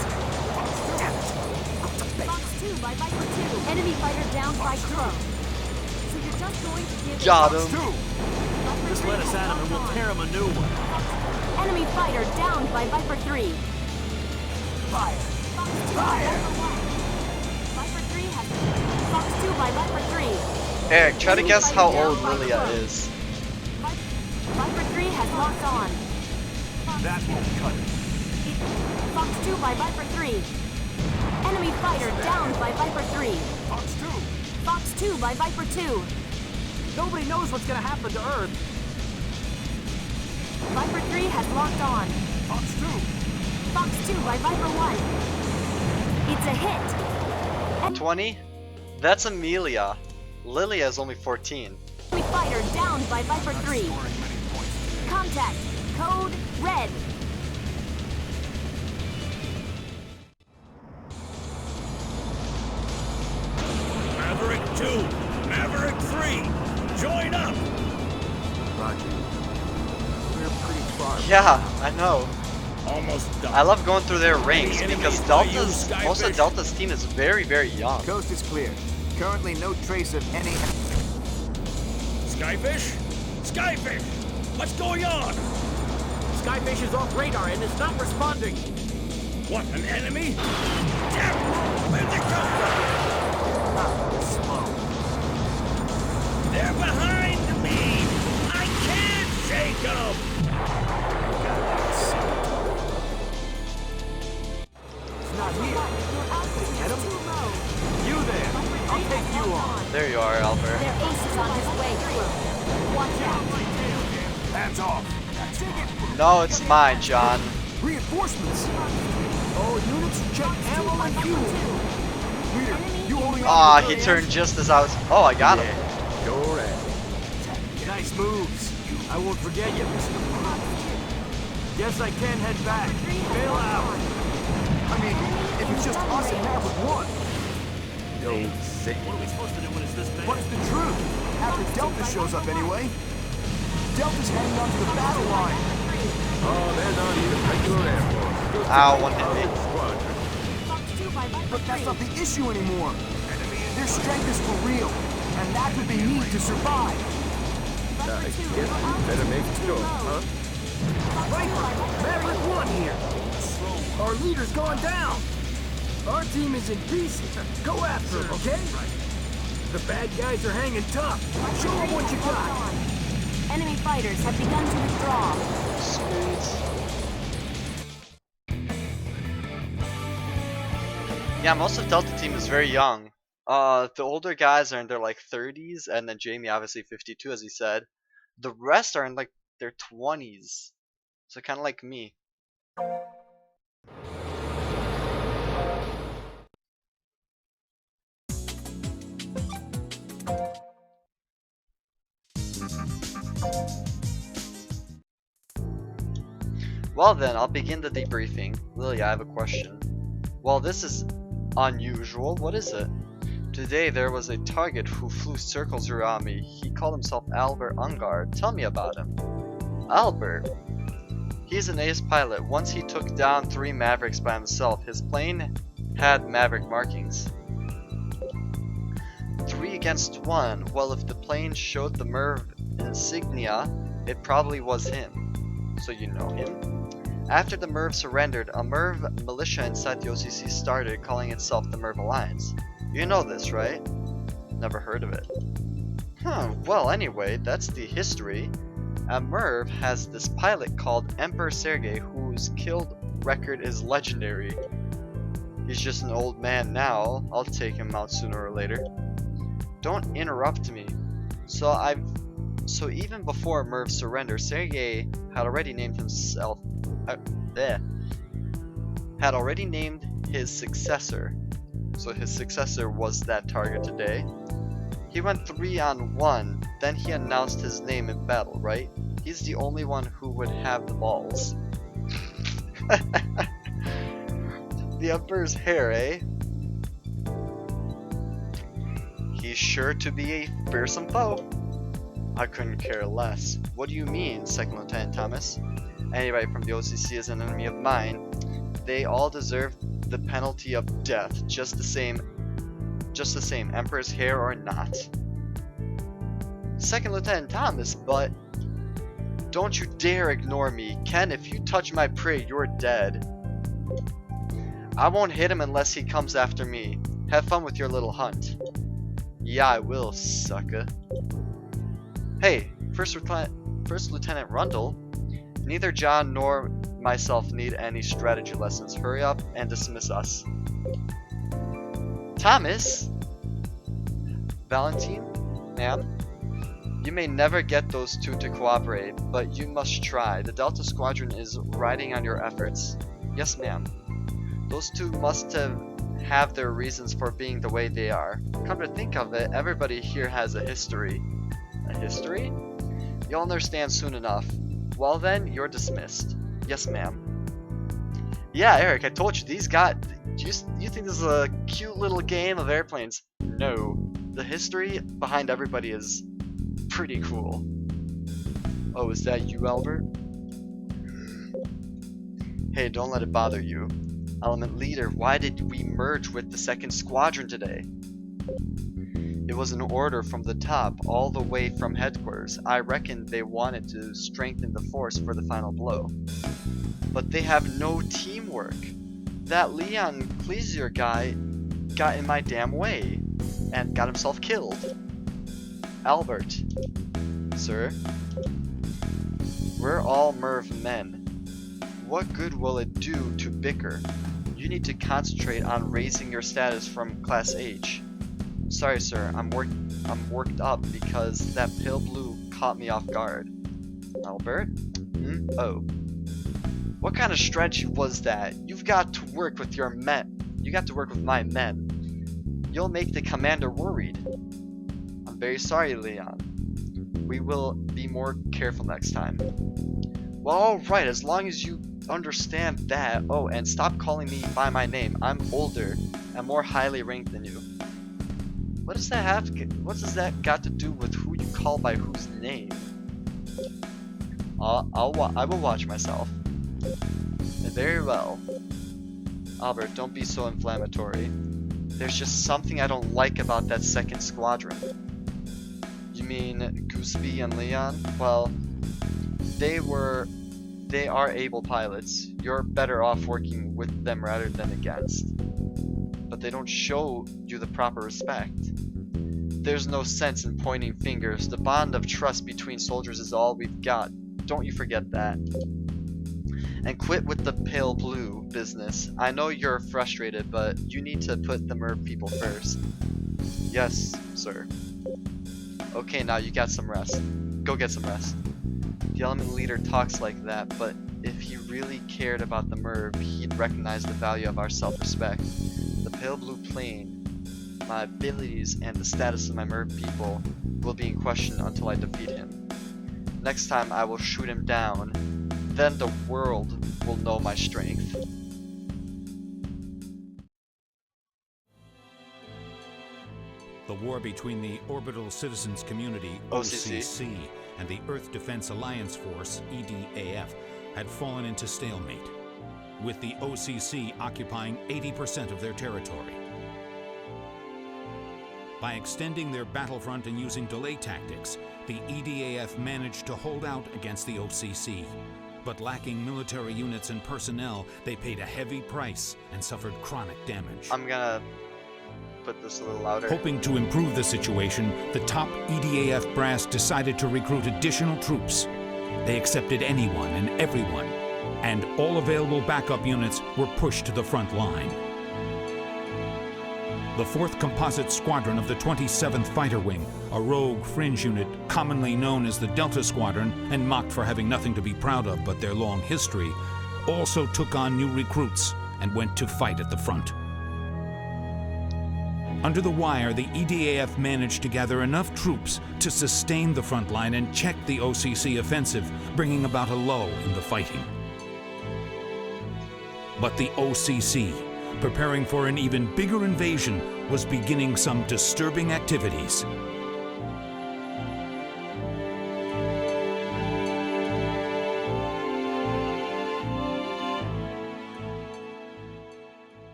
Fox 2 by Viper 2. Enemy fighter down by Crow. So you're just going to give Got him. Just let us at him and we'll tear him a new one. Enemy fighter down by Viper 3. Fire! Viper 3 has Fox 2 by Viper 3. Eric, try to guess how old Lilia is. Viper has locked on. That won't cut it. Fox 2 by Viper 3. Enemy fighter downed by Viper 3. Fox 2. Fox 2 by Viper 2. Nobody knows what's gonna happen to Earth. Viper 3 has locked on. Fox 2. Fox 2 by Viper 1. It's a hit. 20? That's Amelia. Lilia is only 14. Enemy fighter downed by Viper 3. Contact. Code red. Maverick 2, Maverick 3, join up! Roger. We're pretty far. Yeah, I know. Almost done. I love going through their ranks Any because enemies by you, Delta's most of Skyfish? Delta's team is very, very young. Coast is clear. Currently no trace of any... Skyfish? Skyfish! What's going on? Skyfish is off radar and is not responding. What, an enemy? Damn it! Where'd they come from? Slow. They're behind me! I can't shake them! It's not here. Your altitude Get is him? too low. You there. I'll take you on. There you are, Albert. Their ace is on his way through. Watch out. Hands off. No, it's mine, John. Reinforcements. All units, check ammo and fuel. Leader, you holding on Aw, to the he very turned end? just as I was. Oh, I got him. Go red. Nice moves. I won't forget you, Mr. Guess I can head back. Bail out. I mean, if it's just us and Maverick 1. Yo, sick. What are we supposed to do when it's this bad? What's the truth? After Delta shows up anyway. Delta's hanging on to the battle line. Oh, they're not even regular Airforce. Ow, one hit me. Squadron. Fox 2 by Viper But that's 3. not the issue anymore. Their strength is for real, and that's what they need to survive. Viper 2, Guess we better make it go, huh? Viper, Maverick 1 here. Our leader's gone down. Our team is in pieces. Go after him, okay? The bad guys are hanging tough. Show them what you got. Enemy fighters have begun to withdraw. Yeah, most of Delta team is very young. The older guys are in their like 30s, and then Jamie obviously 52, as he said. The rest are in like their 20s, so kind of like me. Well then, I'll begin the debriefing. Lily, I have a question. Well, this is unusual. What is it? Today there was a target who flew circles around me. He called himself Albert Ungard. Tell me about him. Albert. He's an ace pilot. Once he took down 3 Mavericks by himself. His plane had Maverick markings. 3 against 1. Well, if the plane showed the MERV insignia, it probably was him. So you know him? After the MERV surrendered, a MERV militia inside the OCC started, calling itself the MERV Alliance. You know this, right? Never heard of it. Huh, well anyway, that's the history. MERV has this pilot called Emperor Sergei, whose killed record is legendary. He's just an old man now. I'll take him out sooner or later. Don't interrupt me. So even before MERV surrender, Sergei had already named himself had already named his successor. So his successor was that target today. He went 3-on-1, then he announced his name in battle, right? He's the only one who would have the balls. The Emperor's hair, eh? He's sure to be a fearsome foe. I couldn't care less. What do you mean, Second Lieutenant Thomas? Anybody from the OCC is an enemy of mine. They all deserve the penalty of death, just the same, Emperor's hair or not. Second Lieutenant Thomas, but don't you dare ignore me. Ken, if you touch my prey, you're dead. I won't hit him unless he comes after me. Have fun with your little hunt. Yeah, I will, sucker. Hey, First Lieutenant Rundle. Neither John nor myself need any strategy lessons. Hurry up and dismiss us. Thomas? Valentine? Ma'am? You may never get those two to cooperate, but you must try. The Delta Squadron is riding on your efforts. Yes, ma'am. Those two must have their reasons for being the way they are. Come to think of it, everybody here has a history. A history? You'll understand soon enough. Well then, you're dismissed. Yes, ma'am. Yeah, Eric, I told you, these guys... You think this is a cute little game of airplanes? No. The history behind everybody is pretty cool. Oh, is that you, Albert? Hey, don't let it bother you. Element Leader, why did we merge with the 2nd Squadron today? It was an order from the top, all the way from headquarters. I reckon they wanted to strengthen the force for the final blow. But they have no teamwork. That Leon Cleasier guy got in my damn way and got himself killed. Albert. Sir? We're all Merv men. What good will it do to bicker? You need to concentrate on raising your status from Class H. Sorry, sir, I'm worked up because that pale blue caught me off guard. Albert? Oh. What kind of strategy was that? You've got to work with your men. You got to work with my men. You'll make the commander worried. I'm very sorry, Leon. We will be more careful next time. Well, alright, as long as you understand that. Oh, and stop calling me by my name. I'm older and more highly ranked than you. What does that got to do with who you call by whose name? I will watch myself. Very well. Albert, don't be so inflammatory. There's just something I don't like about that 2nd Squadron. You mean Gooseby and Leon? Well, they are able pilots. You're better off working with them rather than against. But they don't show you the proper respect. There's no sense in pointing fingers. The bond of trust between soldiers is all we've got. Don't you forget that. And quit with the pale blue business. I know you're frustrated, but you need to put the Merv people first. Yes, sir. Okay, now you got some rest. Go get some rest. The Element Leader talks like that, but if he really cared about the Merv, he'd recognize the value of our self-respect. The pale blue plane, my abilities, and the status of my Merv people will be in question until I defeat him. Next time I will shoot him down. Then the world will know my strength. The war between the Orbital Citizens Community, OCC, and the Earth Defense Alliance Force, E.D.A.F, had fallen into stalemate, with the OCC occupying 80% of their territory. By extending their battlefront and using delay tactics, the E.D.A.F managed to hold out against the OCC. But lacking military units and personnel, they paid a heavy price and suffered chronic damage. I'm gonna put this a little louder. Hoping to improve the situation, the top E.D.A.F brass decided to recruit additional troops. They accepted anyone and everyone, and all available backup units were pushed to the front line. The 4th Composite Squadron of the 27th Fighter Wing, a rogue fringe unit commonly known as the Delta Squadron and mocked for having nothing to be proud of but their long history, also took on new recruits and went to fight at the front. Under the wire, the E.D.A.F managed to gather enough troops to sustain the front line and check the OCC offensive, bringing about a lull in the fighting. But the OCC, preparing for an even bigger invasion, was beginning some disturbing activities.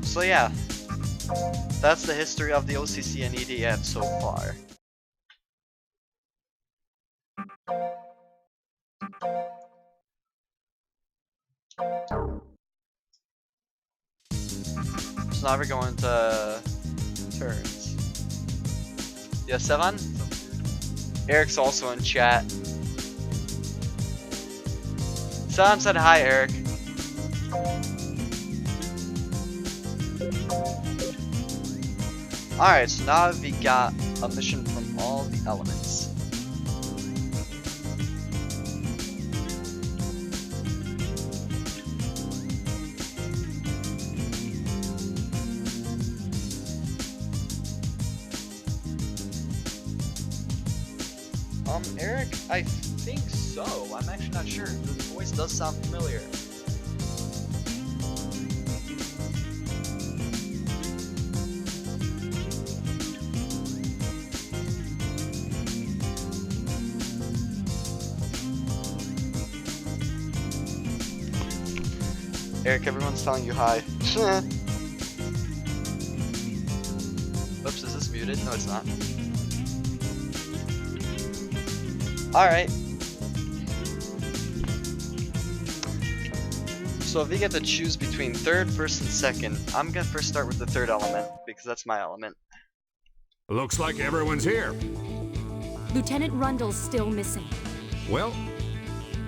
So yeah, that's the history of the OCC and E.D.A.F so far. So now we're going to turns. Yeah, Sevan? Eric's also in chat. Sevan said hi, Eric. Alright, so now we got a mission from all the elements. Eric, I think so. I'm actually not sure. The voice does sound familiar. Eric, everyone's telling you hi. Oops, is this muted? No, it's not. Alright. So if we get to choose between third, first, and second, I'm gonna first start with the third element, because that's my element. Looks like everyone's here. Lieutenant Rundle's still missing. Well,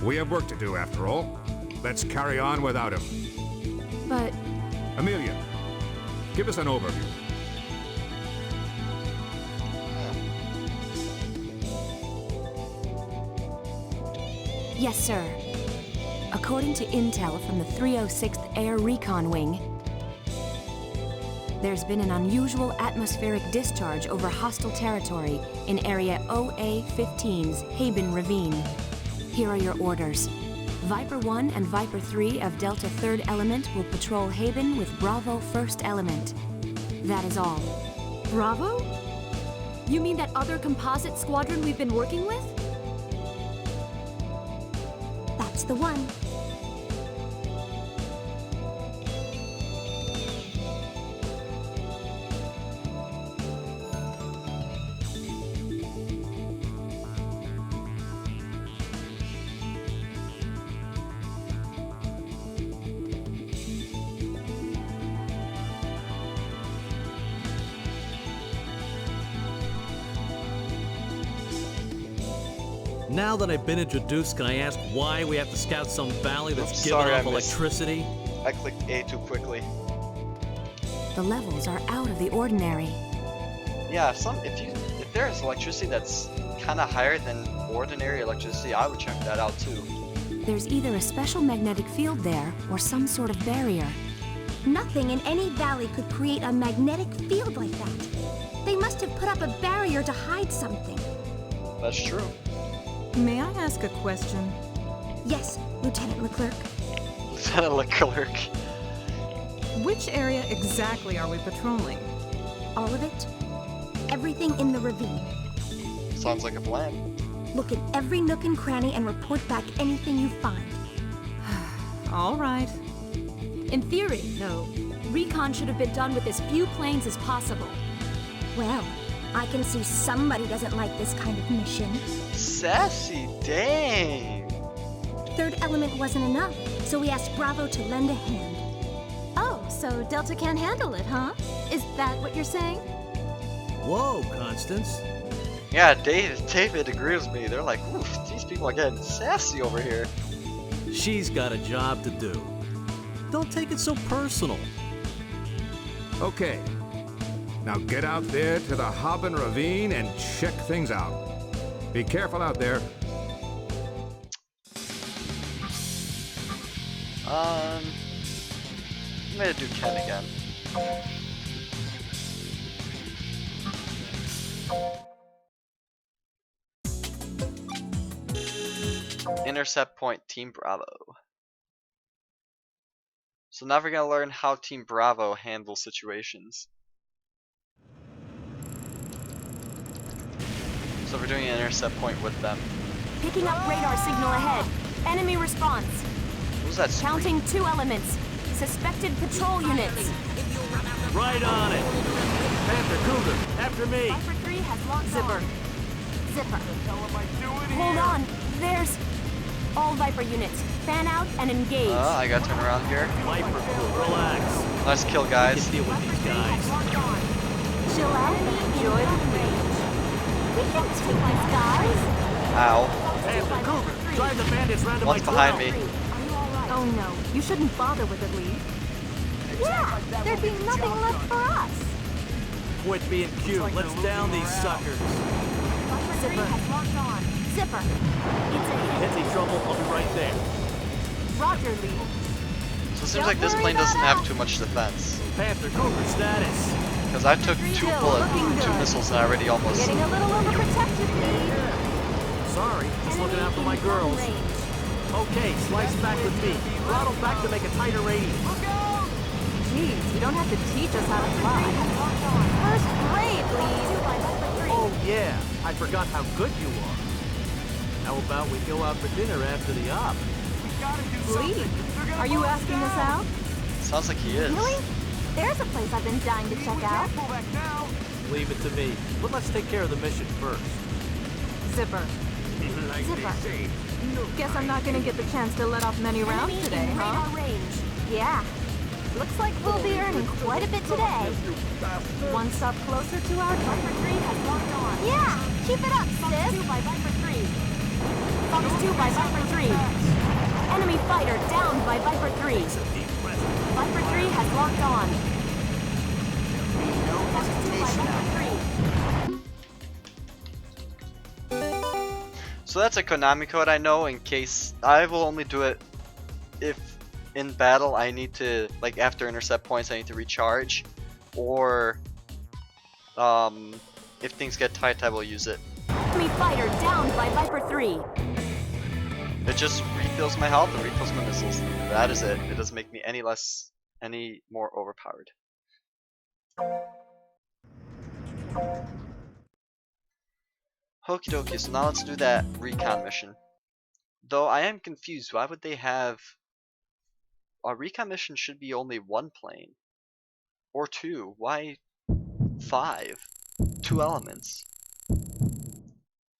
we have work to do after all. Let's carry on without him. But... Amelia, give us an overview. Yes, sir. According to intel from the 306th Air Recon Wing, there's been an unusual atmospheric discharge over hostile territory in Area OA-15's Haben Ravine. Here are your orders. Viper 1 and Viper 3 of Delta 3rd Element will patrol Haben with Bravo 1st Element. That is all. Bravo? You mean that other composite squadron we've been working with? That's the one. Now that I've been introduced, can I ask why we have to scout some valley that's giving off electricity? I clicked A too quickly. The levels are out of the ordinary. Yeah, if there's electricity that's kind of higher than ordinary electricity, I would check that out too. There's either a special magnetic field there or some sort of barrier. Nothing in any valley could create a magnetic field like that. They must have put up a barrier to hide something. That's true. May I ask a question? Yes, Lieutenant Leclerc. Lieutenant Leclerc. Which area exactly are we patrolling? All of it. Everything in the ravine. Sounds like a plan. Look at every nook and cranny and report back anything you find. All right. In theory, though, recon should have been done with as few planes as possible. Well, I can see somebody doesn't like this kind of mission. Sassy, dang! Third Element wasn't enough, so we asked Bravo to lend a hand. Oh, so Delta can't handle it, huh? Is that what you're saying? Whoa, Constance. Yeah, David agrees with me. They're like, oof, these people are getting sassy over here. She's got a job to do. Don't take it so personal. Okay. Now get out there to the Haben Ravine and check things out. Be careful out there. I'm gonna do Ken again. Intercept point Team Bravo. So now we're gonna learn how Team Bravo handles situations. So we're doing an intercept point with them. Picking up radar signal ahead. Enemy response. Who's that scream? Counting 2 elements. Suspected patrol units. Right on it. Panther, Cougar, after me. Viper 3 has locked Zipper. Zipper. Hold on. There's... All Viper units, fan out and engage. I gotta turn around here. Viper crew, relax. Let's kill We guys. can deal with these guys. Chill out and enjoy the range. We can take these guys. Ow. Panther Cougar, drive the bandits round to my One's behind 12. me. Oh no, you shouldn't bother with it, Lee. Yeah, there'd be nothing left for us. Quit being cute. Let's down these suckers. Zipper has locked on. Zipper. It's a Hit me, trouble. I'll be right there. Roger, Lee. So it seems like this plane doesn't have too much defense. Panther Cougar status. Because I took two missiles and I already almost... Getting a little overprotected, Lee. Sorry, just looking out for my girls. Okay, slice back with me. Throttle back to make a tighter radius. Geez, you don't have to teach us how to fly. First grade, Lee. Oh yeah, I forgot how good you are. How about we go out for dinner after the op? Lee, are you asking us out? Sounds like he is. Really? There's a place I've been dying to check out. Leave it to me. But let's take care of the mission first. Zipper. Zipper. Guess I'm not gonna get the chance to let off many rounds Enemy today, in huh? radar range. Yeah. Looks like we'll be earning quite a bit today. One stop closer to our Viper 3 has locked on. Yeah, keep it up, Fox sis. 2 by Viper 3. Fox 2 by Viper 3. Enemy fighter down by Viper 3. Viper 3 has locked on. Fox 2 by Viper 3. So that's a Konami code I know in case I will only do it if in battle I need to, like after intercept points I need to recharge, or if things get tight I will use it. Enemy fighter down by Viper 3. It just refills my health and refills my missiles. That is it. It doesn't make me any more overpowered. Okie dokie, so now let's do that recon mission. Though I am confused, why would they have... A recon mission should be only one plane. Or two. Why 5? 2 elements.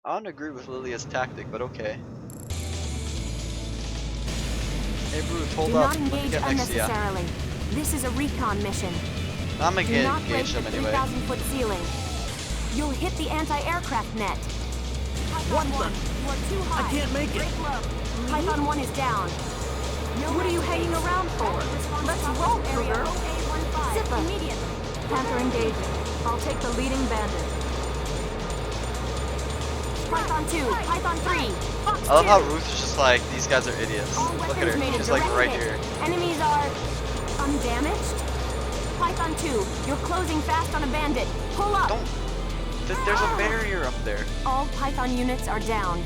I don't agree with Lilia's tactic, but okay. Hey Bruce, hold Do up. not Let me engage get next to ya. unnecessarily. This is a recon mission. I'm gonna Do get not break engage the them anyway. 3,000-foot ceiling. You'll hit the anti-aircraft net. What the? You are too high. I can't make it. Break low. Python 1 is down. What are you hanging around for? Let's roll, Cougar. Zipper. Immediately. Panther engaging. I'll take the leading bandit. Python 2. Python 3. Fox 2. I love how Ruth is just like, these guys are idiots. All Look at weapons her. made a She's like direct right hit. here. Enemies are undamaged. Python 2. You're closing fast on a bandit. Pull up. Don't. There's a barrier up there. All Python units are down.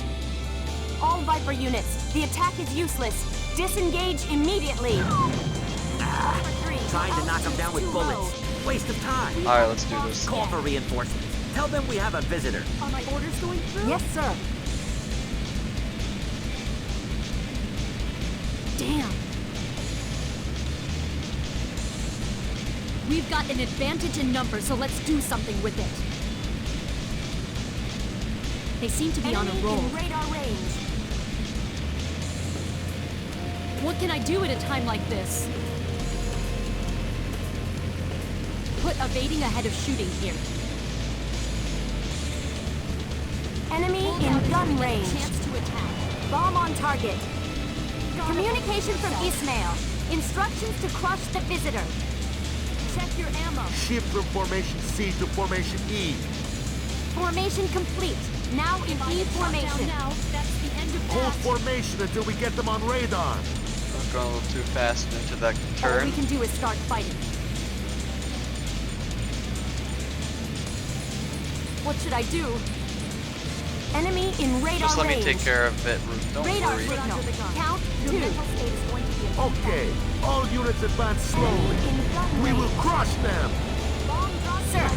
All Viper units, the attack is useless. Disengage immediately. Trying to knock them down with bullets. Waste of time. Alright, let's do this. Call for reinforcements. Tell them we have a visitor. Are my orders going through? Yes, sir. Damn. We've got an advantage in numbers, so let's do something with it. They seem to be on a Enemy roll. in radar range. What can I do at a time like this? Put evading ahead of shooting here. Enemy in gun range. Chance to attack. Bomb on target. Communication from Ismail. Instructions to crush the visitor. Check your ammo. Shift from formation C to formation E. Formation complete. Now in E formation. Now, that's the end of Hold that. formation until we get them on radar. I'm going a little too fast into that All turn. we can do is start fighting. What should I do? Enemy in radar Just let me range. take care of it, Ruth. Don't Radar worry. signal. Count 2. Okay, all units advance slowly. We will crush them. Sir.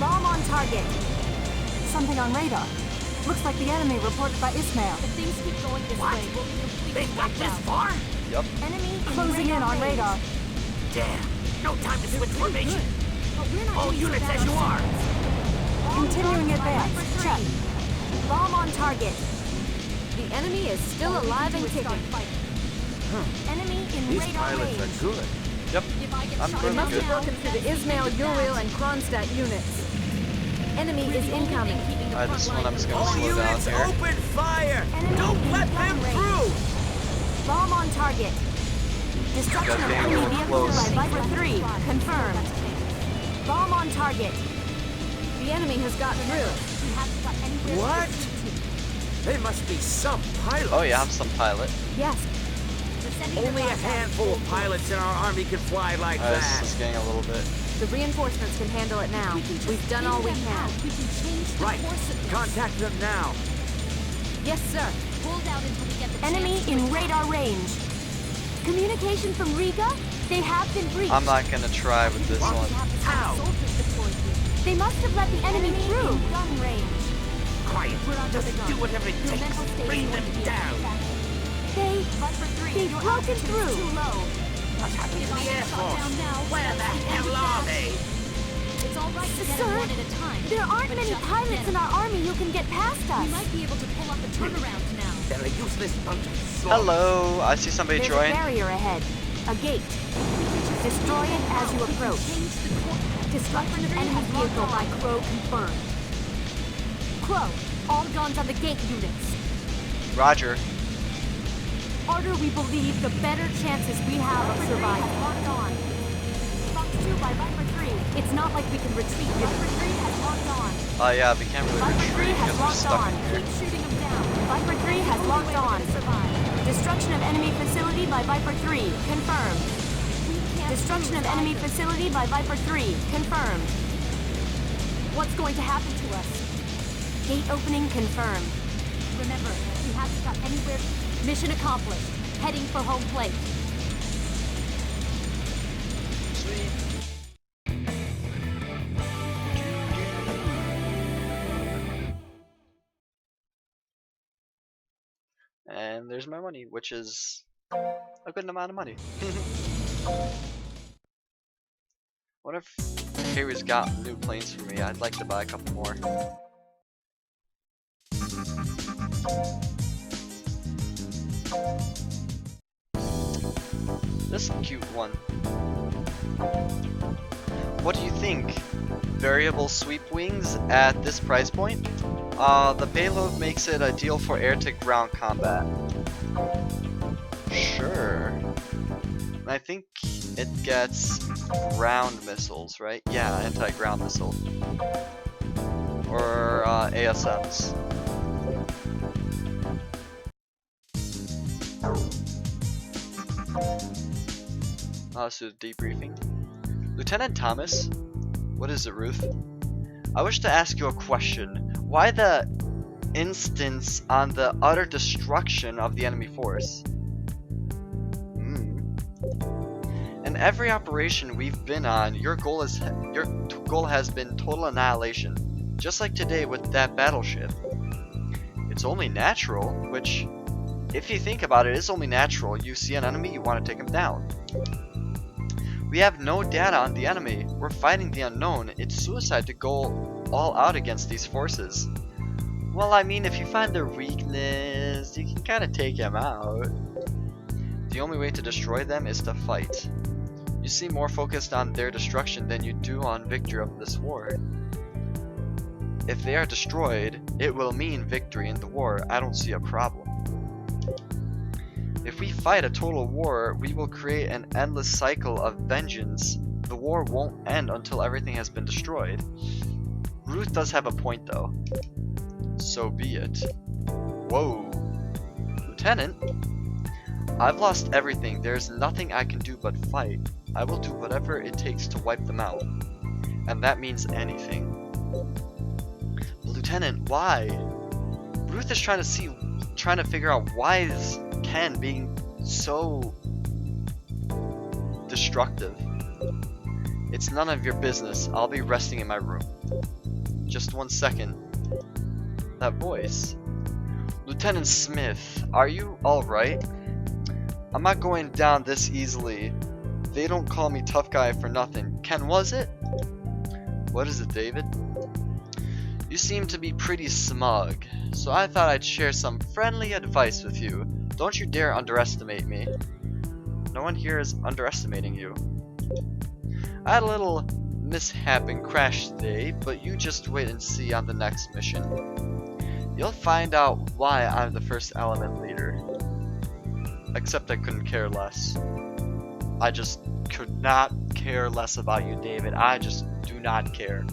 Bomb on target. Something on radar. Looks like the enemy reported by Ismail. If things keep going this way, we'll be completely They've got wiped this out. far? Yep. Enemy Closing in on range. radar. Damn. No time to switch formation. But we're not All doing so units bad as you are. ourselves. Continuing Bomb advance. Viper 3. Check. Bomb on target. The enemy is still alive and kicking. Enemy in These radar pilots range. are good. Yep. I'm They really must good. have broken through the Ismail, Uriel, and Kronstadt units. Enemy is incoming. Alright, this one I'm just gonna All slow down units, here. open fire! Enemy Don't in let gun them range. through! Bomb on target. Destruction of getting a enemy little vehicles close. by Viper 3. Confirmed. Bomb on target. The enemy has gotten through. What? They must be some pilots. Oh yeah, I'm some pilot. Yes. Only a handful of pilots in our army can fly like Alright, that. this is getting a little bit. The reinforcements can handle it now. We've done all we can. Right. Contact them now. Yes, sir. Enemy in radar range. Communication from Riga? They have been breached. I'm not gonna try with this one. How? They must have let the enemy through. Gun range. Quiet. Just do whatever it takes. Bring them down. They've broken through. What happened to the Airforce? Where the hell are they? It's all right to get Sir, them one at a time. There aren't many pilots in our army who can get past us. We might be able to pull up a turnaround now. They're a useless bunch of slobs. Hello, I see somebody There's join. a barrier ahead. A gate. Destroy it as you approach. Destruction of enemy vehicle by Crow confirmed. Crow, all guns on the gate units. Roger. Harder we believe, the better chances we have of surviving. Locked on. Fox 2 by Viper 3. It's not like we can retreat. Viper 3 has locked on. Yeah, we can't really Viper 3 retreat has because we're locked stuck on. in here. Keep shooting them down. Viper 3 has locked on. Destruction of enemy facility by Viper 3. Confirmed. Destruction of enemy facility by Viper 3. Confirmed. What's going to happen to us? Gate opening confirmed. Remember, we have to cut anywhere. Mission accomplished. Heading for home plate. And there's my money, which is a good amount of money. What if Harry's got new planes for me? I'd like to buy a couple more. This is a cute one. What do you think? Variable sweep wings at this price point? The payload makes it ideal for air-to-ground combat. Sure. I think it gets ground missiles, right? Yeah, anti-ground missile. Or ASMs. So debriefing. Lieutenant Thomas? What is it, Ruth? I wish to ask you a question. Why the insistence on the utter destruction of the enemy force? In every operation we've been on, your goal has been total annihilation, just like today with that battleship. It's only natural, which, if you think about it, is only natural. You see an enemy, you want to take him down. We have no data on the enemy. We're fighting the unknown. It's suicide to go all out against these forces. Well, I mean, if you find their weakness, you can kind of take them out. The only way to destroy them is to fight. You seem more focused on their destruction than you do on victory of this war. If they are destroyed, it will mean victory in the war. I don't see a problem. If we fight a total war, we will create an endless cycle of vengeance. The war won't end until everything has been destroyed. Ruth does have a point though. So be it. Whoa. Lieutenant? I've lost everything. There's nothing I can do but fight. I will do whatever it takes to wipe them out. And that means anything. Lieutenant, why? Ruth is trying to figure out why is Ken being so destructive. It's none of your business. I'll be resting in my room. Just 1 second. That voice. Lieutenant Smith, are you alright? I'm not going down this easily. They don't call me tough guy for nothing. Ken, was it? What is it, David? You seem to be pretty smug, so I thought I'd share some friendly advice with you. Don't you dare underestimate me. No one here is underestimating you. I had a little mishap and crash today, but you just wait and see on the next mission. You'll find out why I'm the first element leader. Except I couldn't care less. I just could not care less about you, David. I just do not care.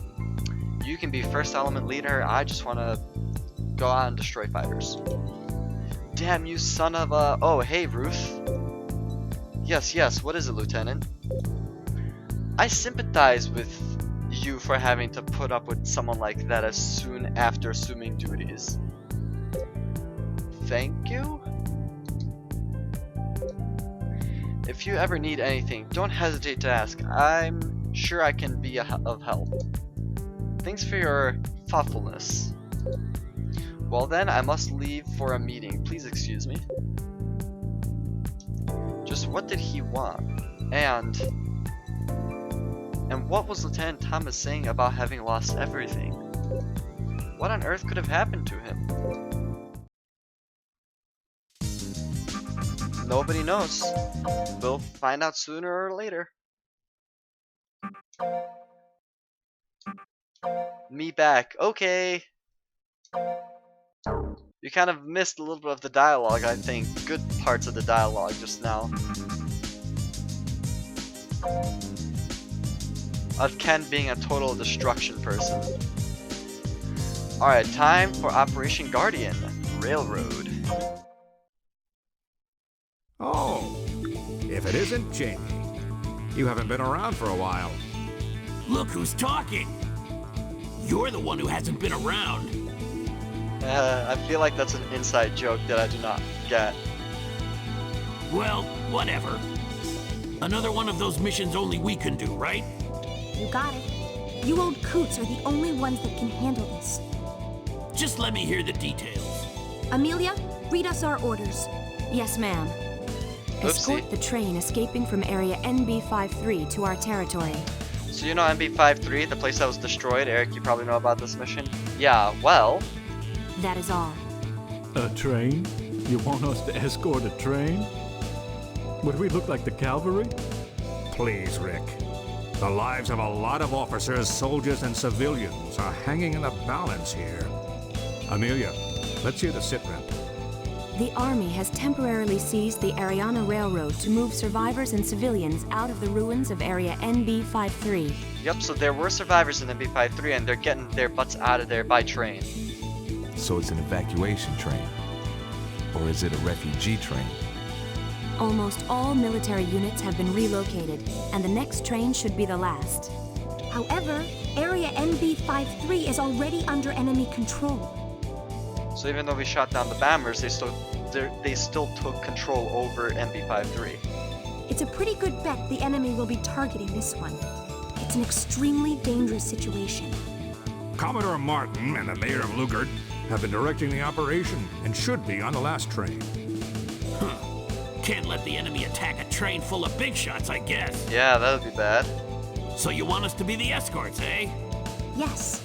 You can be first element leader. I just want to go out and destroy fighters. Damn you son of a... Oh, hey, Ruth. Yes, what is it, Lieutenant? I sympathize with you for having to put up with someone like that as soon after assuming duties. Thank you? If you ever need anything, don't hesitate to ask. I'm sure I can be of help. Thanks for your thoughtfulness. Well then, I must leave for a meeting. Please excuse me. Just what did he want? And what was Lieutenant Thomas saying about having lost everything? What on earth could have happened to him? Nobody knows. We'll find out sooner or later. Me back. Okay. You kind of missed a little bit of the dialogue, I think. Good parts of the dialogue just now. Of Ken being a total destruction person. Alright, time for Operation Guardian Railroad. Oh, if it isn't Jamie. You haven't been around for a while. Look who's talking. You're the one who hasn't been around. I feel like that's an inside joke that I do not get. Well, whatever. Another one of those missions only we can do, right? You got it. You old coots are the only ones that can handle this. Just let me hear the details. Amelia, read us our orders. Yes, ma'am. Escort the train escaping from area NB53 to our territory. So you know NB53, the place that was destroyed? Eric, you probably know about this mission? Yeah, well... That is all. A train? You want us to escort a train? Would we look like the cavalry? Please, Rick. The lives of a lot of officers, soldiers, and civilians are hanging in the balance here. Amelia, let's hear the sitrep. The Army has temporarily seized the Ariana Railroad to move survivors and civilians out of the ruins of Area NB53. Yep, so there were survivors in NB53 and they're getting their butts out of there by train. So it's an evacuation train? Or is it a refugee train? Almost all military units have been relocated, and the next train should be the last. However, Area NB53 is already under enemy control. So even though we shot down the bombers, they still took control over NB53. It's a pretty good bet the enemy will be targeting this one. It's an extremely dangerous situation. Commodore Martin and the Mayor of Lugard have been directing the operation and should be on the last train. Huh. Can't let the enemy attack a train full of big shots, I guess. Yeah, that would be bad. So you want us to be the escorts, eh? Yes.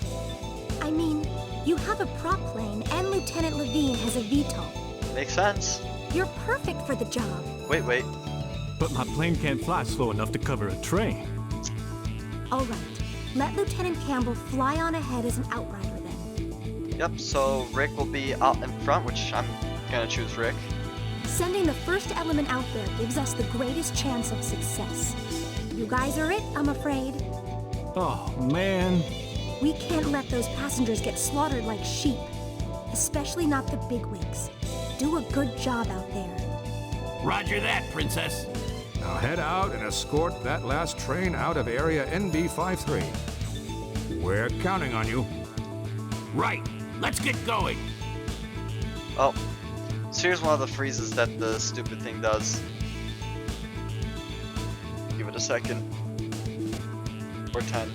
I mean, you have a prop plane and Lieutenant Levine has a VTOL. Makes sense. You're perfect for the job. Wait. But my plane can't fly slow enough to cover a train. All right. Let Lieutenant Campbell fly on ahead as an outrider then. Yep, so Rick will be out in front, which I'm gonna choose Rick. Sending the first element out there gives us the greatest chance of success. You guys are it, I'm afraid. Oh, man. We can't let those passengers get slaughtered like sheep. Especially not the bigwigs. Do a good job out there. Roger that, Princess. Now head out and escort that last train out of area NB53. We're counting on you. Right. Let's get going. Oh. So here's one of the freezes that the stupid thing does. Give it a second. Or 10.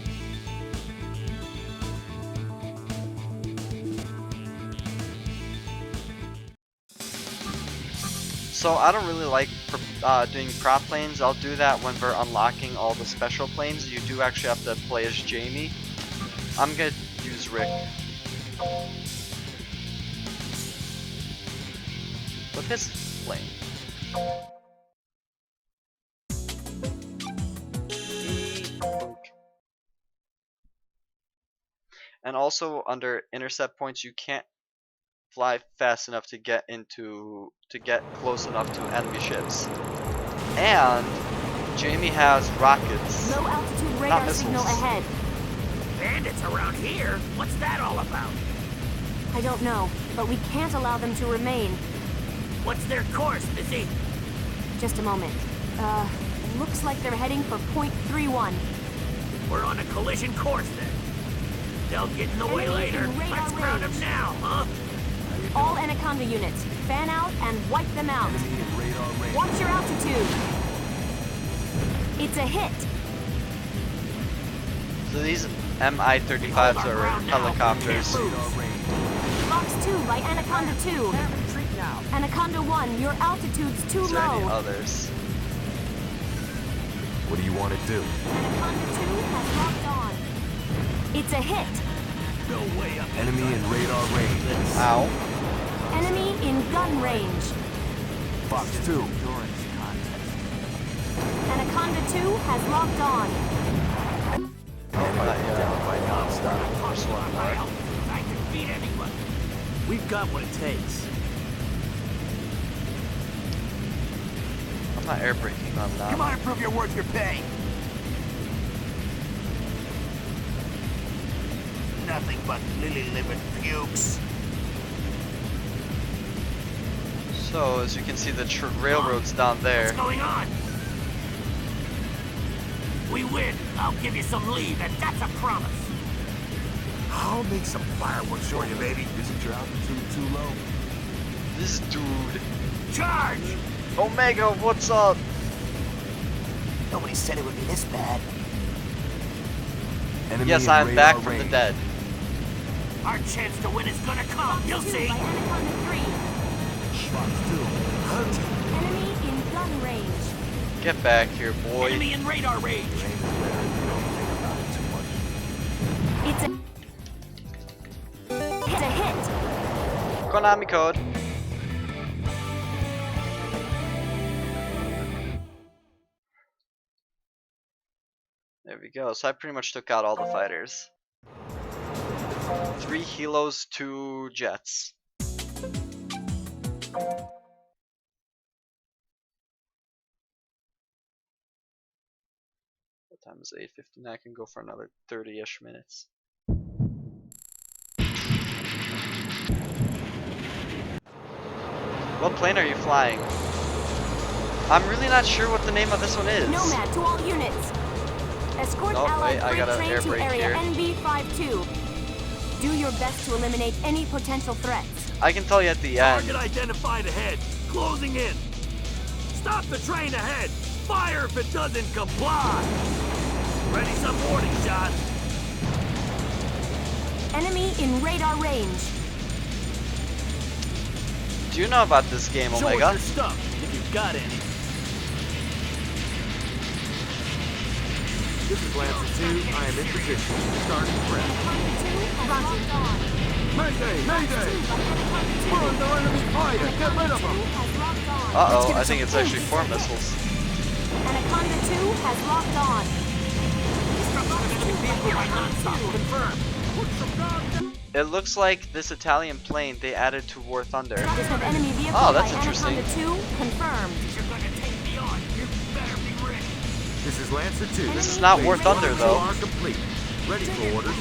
So I don't really like doing prop planes. I'll do that when we're unlocking all the special planes. You do actually have to play as Jamie. I'm gonna use Rick. With his plane. And also under intercept points, you can't fly fast enough to get close enough to enemy ships. And Jamie has rockets. Low altitude radar signal ahead. Bandits around here? What's that all about? I don't know, but we can't allow them to remain. What's their course, Missy? Just a moment. Looks like they're heading for point 31. We're on a collision course then. They'll get in the way later. Let's ground them now, huh? All Anaconda units, fan out and wipe them out. Watch your altitude. It's a hit. So these Mi-35s are helicopters. Box 2 by Anaconda 2. Anaconda 1, your altitude's too Is there any low. others? What do you want to do? Anaconda 2 has locked on. It's a hit. No way up. Enemy in radar range. Ow. Enemy in gun range. Fox 2. Anaconda 2 has locked on. Down by non-stop. I can beat anyone. We've got what it takes. I'm not air braking on that. Come on and prove you're worth your pay. Nothing but lily-livered pukes. So as you can see, the railroad's down there. What's going on? We win. I'll give you some leave, and that's a promise. I'll make some fireworks for you, baby. Isn't your altitude too low? This dude. Charge! Omega, what's up? Nobody said it would be this bad. Enemy Yes, in I'm radar back from range. the dead. Our chance to win is gonna come. You'll see. By Anaconda 3. Fox 2. Enemy in gun range. Get back here, boy. Enemy in radar range. Range is better if you don't think about it too much. It's a hit. Konami code. There we go. So I pretty much took out all the fighters. 3 helos, 2 jets. What time is it? 8:59. I can go for another 30-ish minutes. What plane are you flying? I'm really not sure what the name of this one is. Nomad to all units. Escort Oh, allied wait, I freight gotta train air to brake area here. NB52. Do your best to eliminate any potential threats. I can tell you at the end. Target identified ahead. Closing in. Stop the train ahead. Fire if it doesn't comply. Ready some warning shot. Enemy in radar range. Do you know about this game, Show Omega? us your stuff, if you've got any. This is Lancer 2. I am in position. Starting prep. Mayday! Mayday! We're under enemy fire! Get rid of them! Uh-oh, I think it's actually 4 missiles. Anaconda 2 has locked on. It looks like this Italian plane they added to War Thunder. Destruction of enemy vehicle Oh, that's by interesting. Anaconda 2 confirmed. You're gonna take me on. You better be ready. This is Lancer 2. This is not War Thunder, though. Are complete. Ready for orders.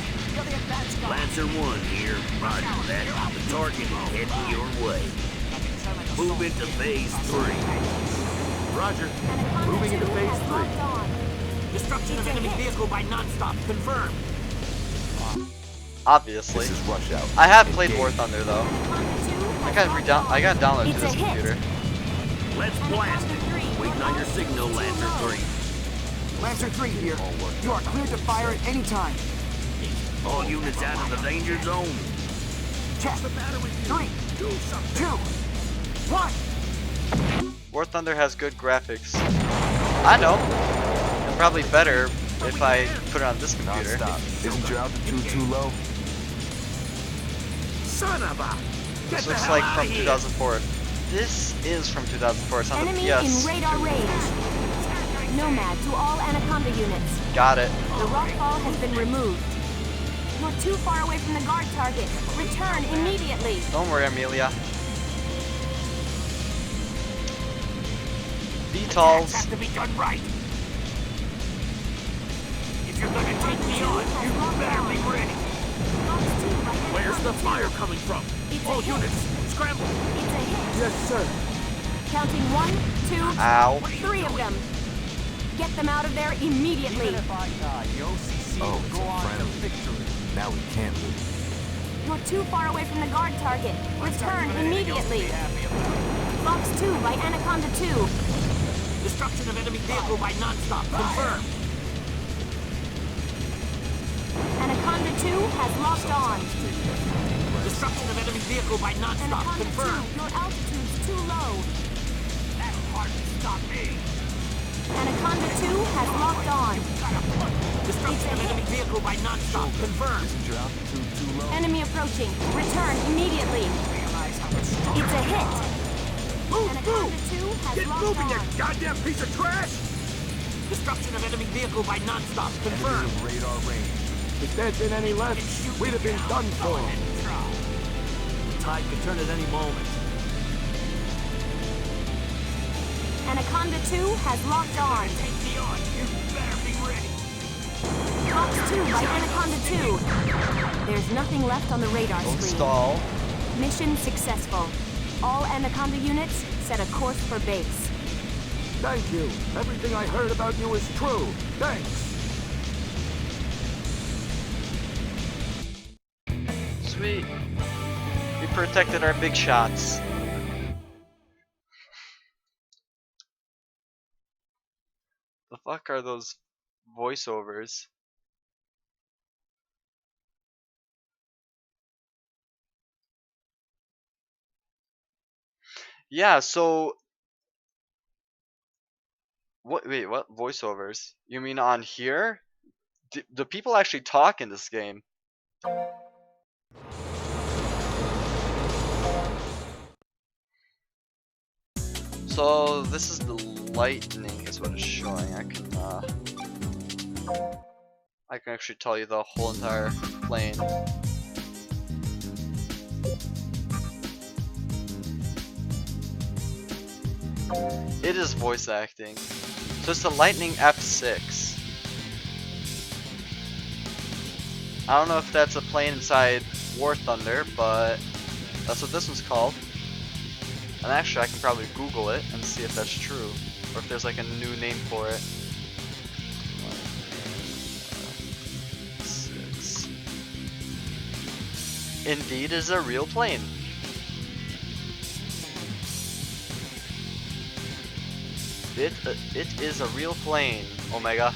Lancer 1 here. Roger that. The target is heading your way. Move into phase 3. Roger. Anaconda Moving 2 into phase has 3. locked on. Destruction of enemy vehicle by non-stop. Confirmed. Obviously. This is rush out. I have played War Engage. Thunder, though. Anaconda 2 I got downloaded to It's this a hit. computer. Let's blast it. Anaconda 3, Waiting on your signal, Lancer 3. Lancer 3 here. You are cleared to fire at any time. All units out of the danger zone. Check. 3, 2, 1. War Thunder has good graphics. I know. And probably better if I put it on this computer. Non-stop. Isn't your altitude too low? Son of a! This looks like from 2004. This is from 2004. It's on Enemy the PS2. in radar range. Nomad to all Anaconda units. Got it. The rock fall has been removed. You're too far away from the guard target. Return immediately. Don't worry, Amelia. VTOLs have to be done right. If you're gonna take me on, you better be ready. Where's the fire coming from? All units, scramble. It's a hit. Yes, sir. Counting 1, 2, Ow. 3 of them. Get them out of there immediately. Oh, it's a friendly. Now we can't lose. You're too far away from the guard target. Return immediately. Fox 2 by Anaconda 2. Destruction of enemy vehicle by non-stop. Confirmed. Anaconda 2 has locked on. Destruction of enemy vehicle by non-stop. Anaconda Confirmed. 2, your altitude's too low. That'll hardly stop me. Anaconda 2 has locked on. Destruction of enemy vehicle by non-stop. Confirmed. Isn't your altitude too low? Enemy approaching. Return immediately. It's a hit. Move, Anaconda 2 has Get locked moving, you on. goddamn piece of trash! Destruction of enemy vehicle by non-stop. Confirmed. Enemy radar range. If there'd been any left, we'd have been done for. The tide could turn at any moment. Anaconda 2 has locked on. Take me on. You better be ready. Fox 2 by Anaconda 2. There's nothing left on the radar Don't screen. stall. Mission successful. All Anaconda units set a course for base. Thank you. Everything I heard about you is true. Thanks. Sweet. We protected our big shots. The fuck are those voiceovers? Yeah, so what? Wait, what voiceovers? You mean on here? Do people actually talk in this game? So this is the lightning, is what it's showing. I can actually tell you the whole entire plane. It is voice acting. So it's the Lightning F6. I don't know if that's a plane inside War Thunder, but that's what this one's called. And actually I can probably Google it and see if that's true, or if there's like a new name for it. Indeed is a real plane. It is a real plane, Omega.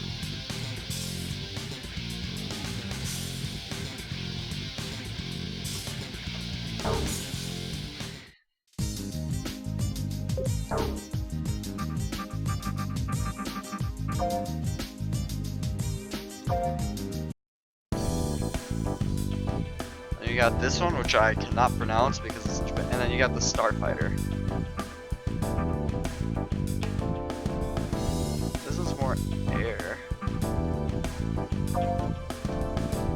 And you got this one, which I cannot pronounce because it's Japan, and then you got the Starfighter. This one's more air.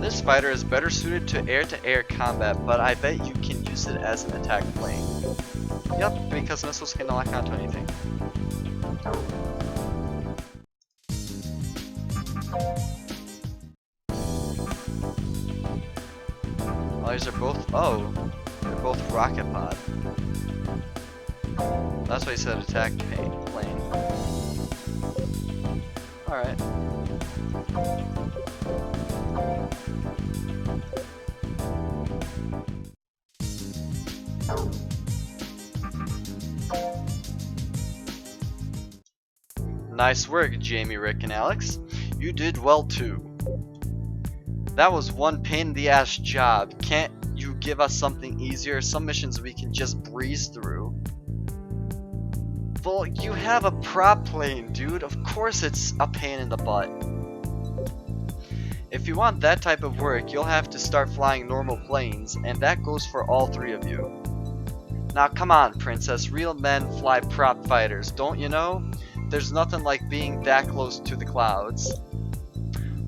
This fighter is better suited to air-to-air combat, but I bet you can use it as an attack plane. Yep, because missiles can lock onto anything. Oh, these are both, they're both rocket pod. That's why he said attack plane. Alright. Nice work, Jamie, Rick, and Alex. You did well too. That was one pain in the ass job. Can't you give us something easier? Some missions we can just breeze through. Well, you have a prop plane, dude. Of course it's a pain in the butt. If you want that type of work, you'll have to start flying normal planes, and that goes for all 3 of you. Now come on, Princess, real men fly prop fighters, don't you know? There's nothing like being that close to the clouds.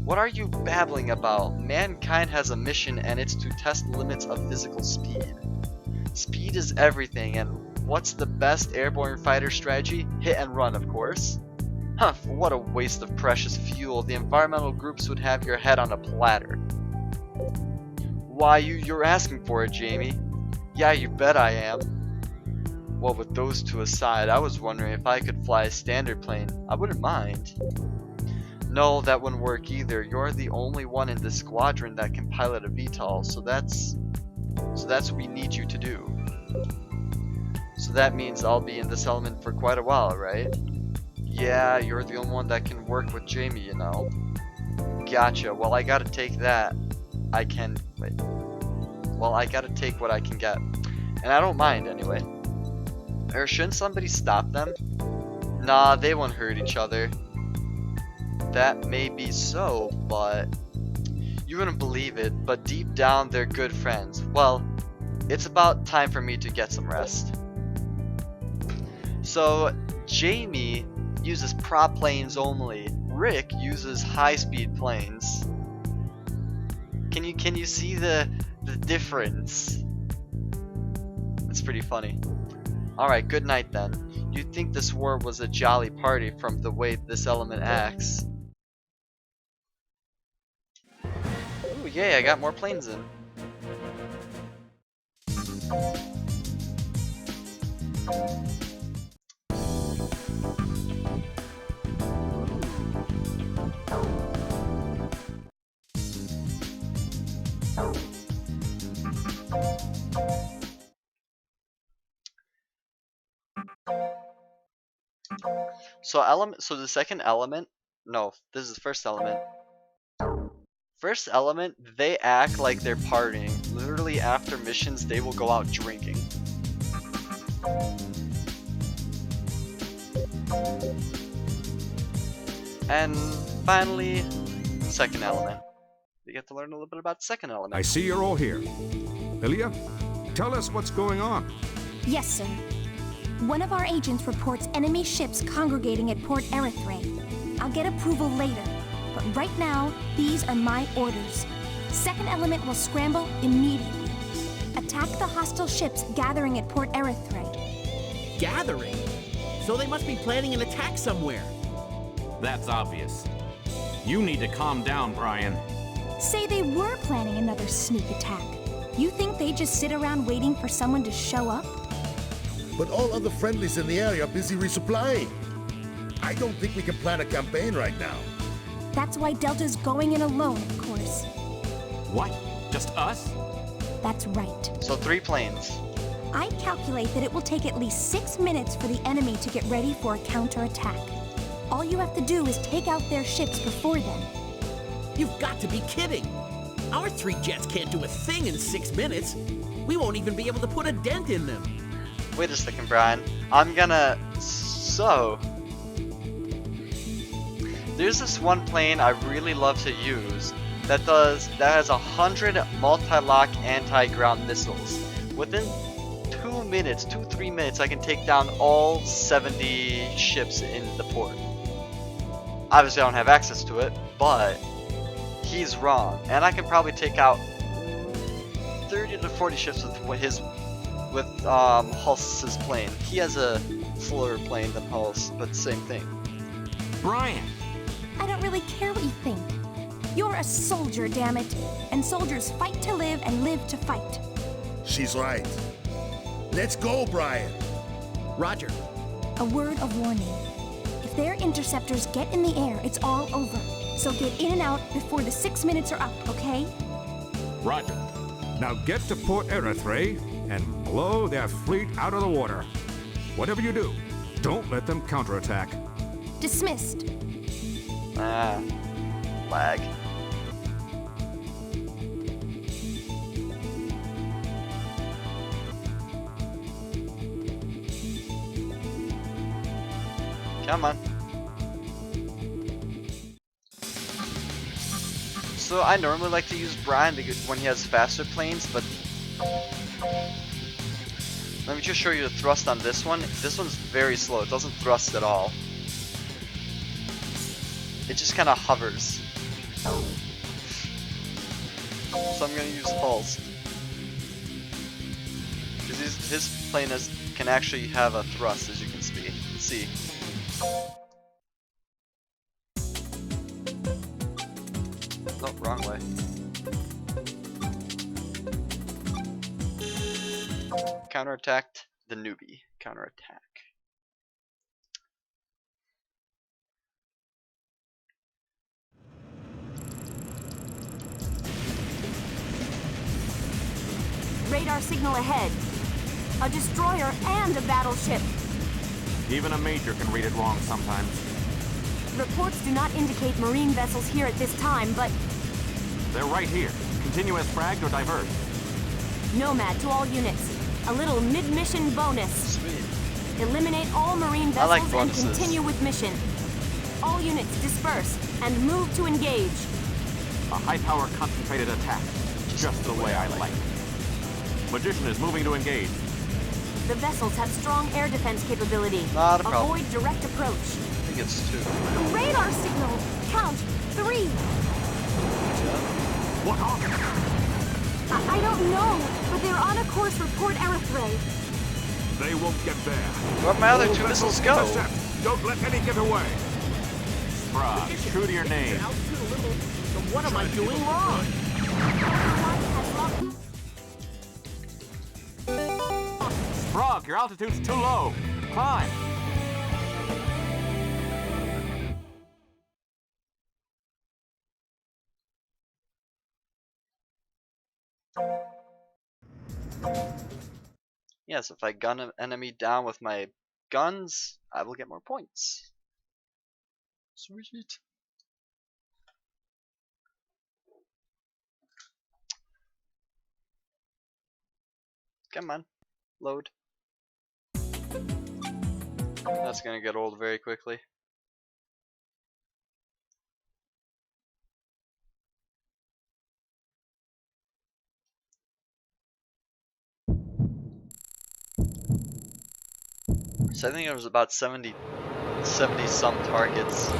What are you babbling about? Mankind has a mission, and it's to test limits of physical speed. Speed is everything, and what's the best airborne fighter strategy? Hit and run, of course. Huh, what a waste of precious fuel. The environmental groups would have your head on a platter. Why, you're asking for it, Jamie. Yeah, you bet I am. Well, with those 2 aside, I was wondering if I could fly a standard plane. I wouldn't mind. No, that wouldn't work either. You're the only one in this squadron that can pilot a VTOL, so that's what we need you to do. So that means I'll be in this element for quite a while, right? Yeah, you're the only one that can work with Jamie, you know. Gotcha. Well, I gotta take that. Well, I gotta take what I can get. And I don't mind, anyway. Or shouldn't somebody stop them? Nah, they won't hurt each other. That may be so, but... You wouldn't believe it, but deep down they're good friends. Well, it's about time for me to get some rest. So, Jamie uses prop planes only. Rick uses high-speed planes. Can you see the difference? It's pretty funny. Alright, good night then. You'd think this war was a jolly party from the way this element acts. Ooh, yay, I got more planes in. So the second element, no, this is the first element. First element, they act like they're partying. Literally after missions, they will go out drinking. And finally, second element. You get to learn a little bit about second element. I see you're all here. Ilya, tell us what's going on. Yes, sir. One of our agents reports enemy ships congregating at Port Erythrae. I'll get approval later, but right now, these are my orders. Second element will scramble immediately. Attack the hostile ships gathering at Port Erythrae. Gathering? So they must be planning an attack somewhere. That's obvious. You need to calm down, Brian. Say they were planning another sneak attack. You think they just sit around waiting for someone to show up? But all other friendlies in the area are busy resupplying. I don't think we can plan a campaign right now. That's why Delta's going in alone, of course. What? Just us? That's right. So 3 planes. I calculate that it will take at least 6 minutes for the enemy to get ready for a counterattack. All you have to do is take out their ships before then. You've got to be kidding! Our 3 jets can't do a thing in 6 minutes. We won't even be able to put a dent in them. Wait a second, Brian. There's this one plane I really love to use that has 100 multi-lock anti-ground missiles. Within 2-3 minutes, I can take down all 70 ships in the port. Obviously, I don't have access to it, but he's wrong, and I can probably take out 30 to 40 ships with Hulse's plane. He has a slower plane than Hulse, but same thing. Brian! I don't really care what you think. You're a soldier, damn it. And soldiers fight to live and live to fight. She's right. Let's go, Brian. Roger. A word of warning. If their interceptors get in the air, it's all over. So get in and out before the 6 minutes are up, okay? Roger. Now get to Port Erythrae and blow their fleet out of the water. Whatever you do, don't let them counterattack. Dismissed. Lag. Come on. So I normally like to use Brian when he has faster planes, but let me just show you the thrust on this one. This one's very slow. It doesn't thrust at all. It just kind of hovers. So I'm gonna use pulse. Because his plane can actually have a thrust, as you can see. No, wrong way. Counterattacked the newbie. Counterattack. Radar signal ahead. A destroyer and a battleship. Even a major can read it wrong sometimes. Reports do not indicate marine vessels here at this time, but... They're right here. Continue as fragged or divert. Nomad to all units. A little mid-mission bonus. Sweet. Eliminate all marine vessels and continue with mission. All units disperse and move to engage. A high-power concentrated attack. Just the way I like it. Magician is moving to engage. The vessels have strong air defense capability. Not a problem. Avoid direct approach. I think it's 2. Radar signal! Count 3! What on? I don't know, but they're on a course for Port Erythrae. They won't get there. Where'd my other 2 missiles go? Don't let any get away. Sprog, true to your name. So what am I doing wrong? Sprog, your altitude's too low. Climb. Yes, if I gun an enemy down with my guns, I will get more points. Sweet. Come on, load. That's gonna get old very quickly. So I think it was about 70 some targets.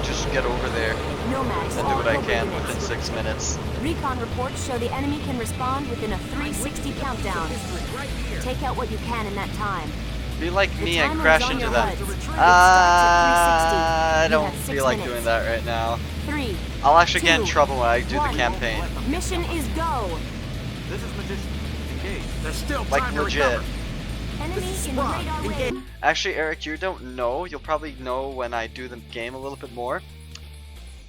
Just get over there Nomads and do what I can within 6 minutes. Recon reports show the enemy can respond within a 360 countdown. Take out what you can in that time. Be like me and crash into them. I don't feel like doing that right now. 3. I'll actually get in trouble when I do the campaign. Mission is go. This is Magician. Engage. There's still Like time to legit. recover. Enemy in radar range. Actually, Eric, you don't know. You'll probably know when I do the game a little bit more.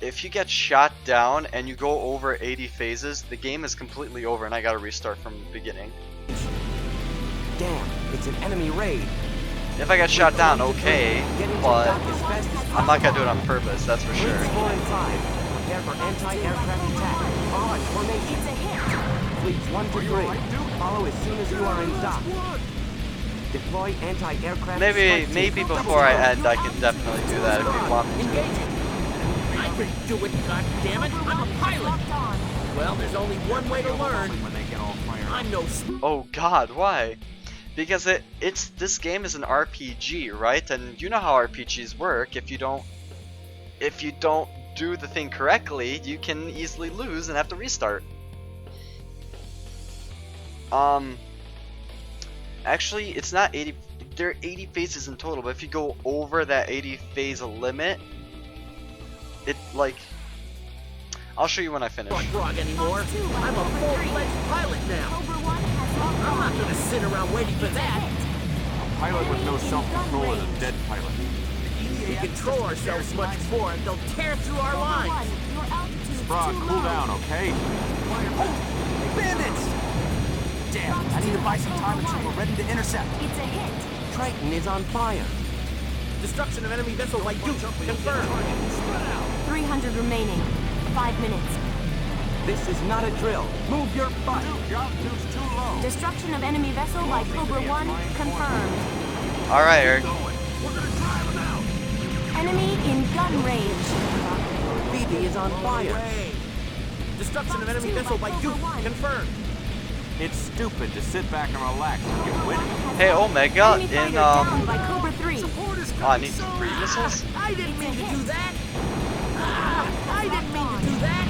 If you get shot down and you go over 80 phases, the game is completely over and I gotta restart from the beginning. Damn, it's an enemy raid. If I get shot down, okay, but I'm not gonna do it on purpose, that's for sure. 4 and 5. Prepare for anti-aircraft attack. All right, formation. It's a hit. Fleets 1 to 3. Follow as soon as you are in dock. Deploy anti-aircraft. Maybe before I end, I can definitely do that if you want me to. I can do it, goddammit! I'm a pilot! Well, there's only one way to learn. I'm no... Oh god, why? Because this game is an RPG, right? And you know how RPGs work. If you don't do the thing correctly, you can easily lose and have to restart. Actually, it's not 80. There are 80 phases in total, but if you go over that 80 phase limit, it like. I'll show you when I finish. Not frog anymore. I'm a full-fledged pilot now. I'm not gonna sit around waiting for that. A pilot with no self-control is a dead pilot. We control ourselves much more, and they'll tear through our lines. Sprog, cool down, okay? Bandits! Damn, I need to buy some time until we're ready to intercept. It's a hit. Triton is on fire. Destruction of enemy vessel by Duke. Confirmed. 300 remaining. 5 minutes. This is not a drill. Move your butt. Altitude's too low. Destruction of enemy vessel by Cobra 1 confirmed. Alright, Eric. Enemy in gun range. Feed Cody is on fire. Destruction of enemy vessel by Duke. Confirmed. It's stupid to sit back and relax when you're winning. Hey, Omega, Enemy fighter in, down by Cobra 3. oh, I need some breed missiles? I didn't mean to do that. I didn't mean to do that.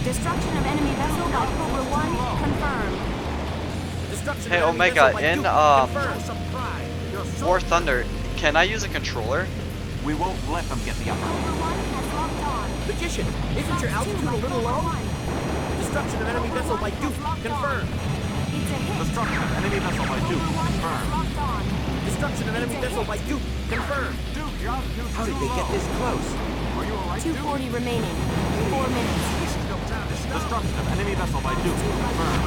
Destruction of enemy vessel by Cobra 1 confirmed. Destruction Hey, of enemy Omega, vessel by in, Duke. War Thunder, can I use a controller? We won't let them get the upper hand. Magician, isn't your altitude a little low? Destruction of enemy vessel by Duke. Confirmed. Destruction of enemy vessel by Duke. Confirmed. Destruction of enemy vessel by Duke. Confirmed. Duke, your altitude's How did too they get low. this close? Are you alright, Duke? 240 remaining. 4 minutes. Destruction of enemy vessel by Duke. Confirmed.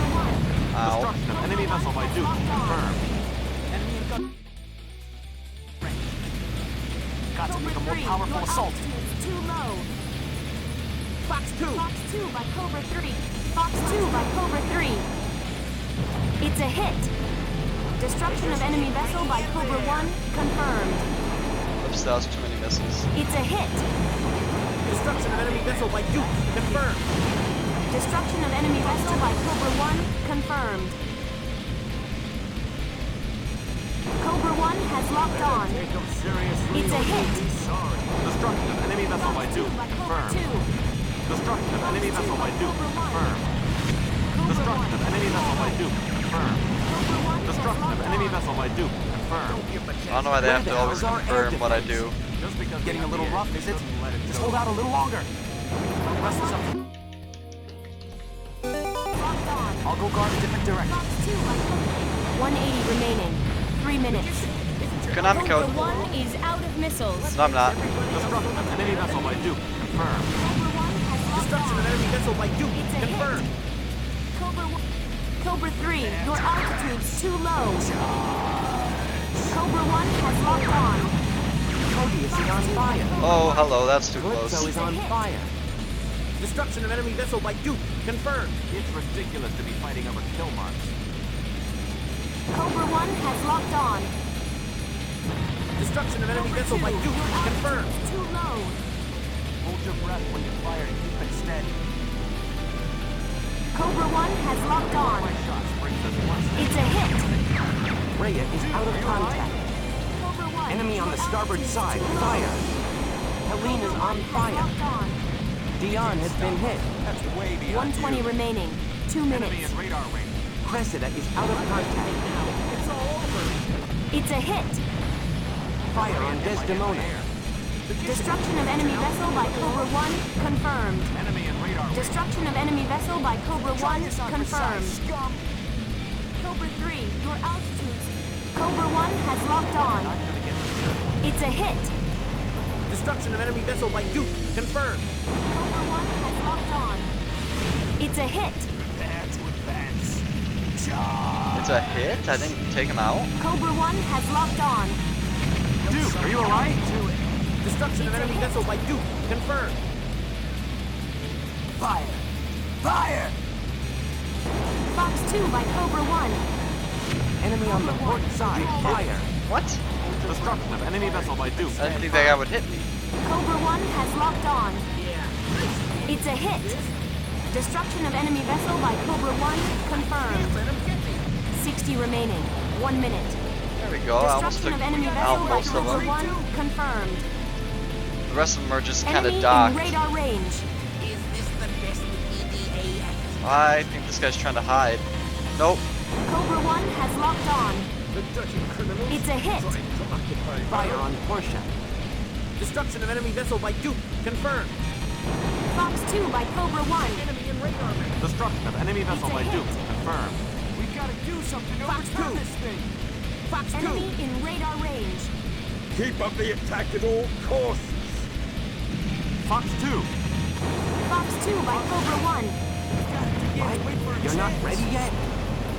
Destruction of enemy vessel by Duke. Confirmed. Got to make a more powerful assault. Too low. Fox 2. Fox 2 by Cobra 3. Fox 2 by Cobra 3. It's a hit. Destruction of enemy vessel by Cobra 1 confirmed. Oops, that was too many missiles. It's a hit. Destruction of enemy vessel by Duke. Confirmed. Destruction of enemy vessel by Cobra 1 confirmed. Cobra 1 has locked on. It's a hit. Destruction of enemy vessel by Duke. Confirmed. Destruction of enemy vessel by Duke. Confirmed. Destruction of enemy vessel by Duke. Confirmed. Destruction of enemy vessel by Duke. Confirmed. I don't know why they have to always confirm what I do. Just because Getting a little rough, is it? Just hold out a little longer. Rest is up. I'll go guard a different direction. 180 remaining. 3 minutes. Konami code. Cobra 1 is out of missiles. No, I'm not. Destruction of enemy vessel by Duke. Confirmed. Destruction of enemy vessel by Duke. Confirmed. Cobra 3, your altitude's too low. Cobra 1 has locked on. Cody is on fire. Oh, hello, that's too Calypso close. is on fire. Destruction of enemy vessel by Duke. Confirmed. It's ridiculous to be fighting over kill marks. Cobra 1 has locked on. Destruction of enemy vessel by Duke. Confirmed. Too low. Hold your breath when you fire and keep it steady. Cobra 1 has locked on. My shots brings us once. It's a hit. Rhea is out of contact. Cobra 1. Enemy on the starboard side. Fire. Helene is on fire. Locked on. Dion has been hit. That's way beyond 120 you. remaining. 2 Enemy minutes. in radar range. Cressida is out of contact. It's all over. It's a hit. Fire on Desdemona. Destruction of enemy vessel by Cobra 1 confirmed. Enemy in radar range. Destruction of enemy vessel by Cobra 1 confirmed. Cobra 3, your altitude. Cobra 1 has locked on. It's a hit. Destruction of enemy vessel by Duke. Confirmed. Cobra 1 has locked on. It's a hit. It's a hit? I didn't take him out? Cobra 1 has locked on. Duke, are you alright? Destruction of enemy vessel by Duke. Confirmed. Fire. Fire. Fox 2 by Cobra 1. Enemy on the port side. Fire. What? Destruction of enemy vessel by Duke. I didn't think that guy would hit me. Cobra 1 has locked on. It's a hit. Destruction of enemy vessel by Cobra 1 confirmed. 60 remaining. 1 minute. There we go. I almost Destruction took of enemy out vessel by most of Cobra them. 1 confirmed. The rest of them are just kind Enemy of docked. in radar range. Is this the best E.D.A.F? I think this guy's trying to hide. Nope. Cobra 1 has locked on. The dirty criminals. It's a hit. Fire on Portia. Destruction of enemy vessel by Duke. Confirmed. Fox 2 by Cobra 1. Enemy in radar range. Destruction of enemy vessel by Duke. Confirmed. We gotta do something to overturn this thing. Fox 2. Enemy in radar range. Keep up the attack at all costs. Fox 2. Fox 2 by Cobra 1. What? You're not ready yet?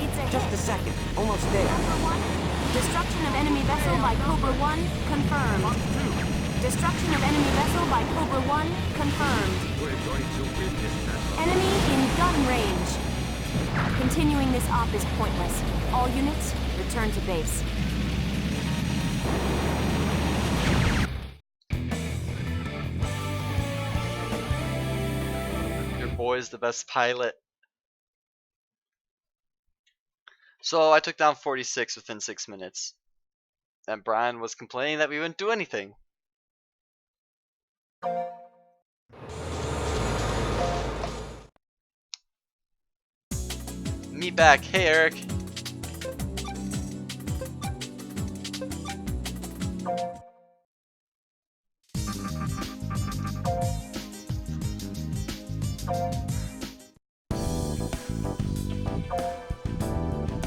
It's a Just a hit. second. Almost there. Destruction of enemy vessel by Cobra 1 confirmed. Destruction of enemy vessel by Cobra 1 confirmed. We're going to win this battle. Enemy in gun range. Continuing this op is pointless. All units, return to base. boy's the best pilot. So I took down 46 within 6 minutes. And Brian was complaining that we wouldn't do anything. Me back. Hey, Eric.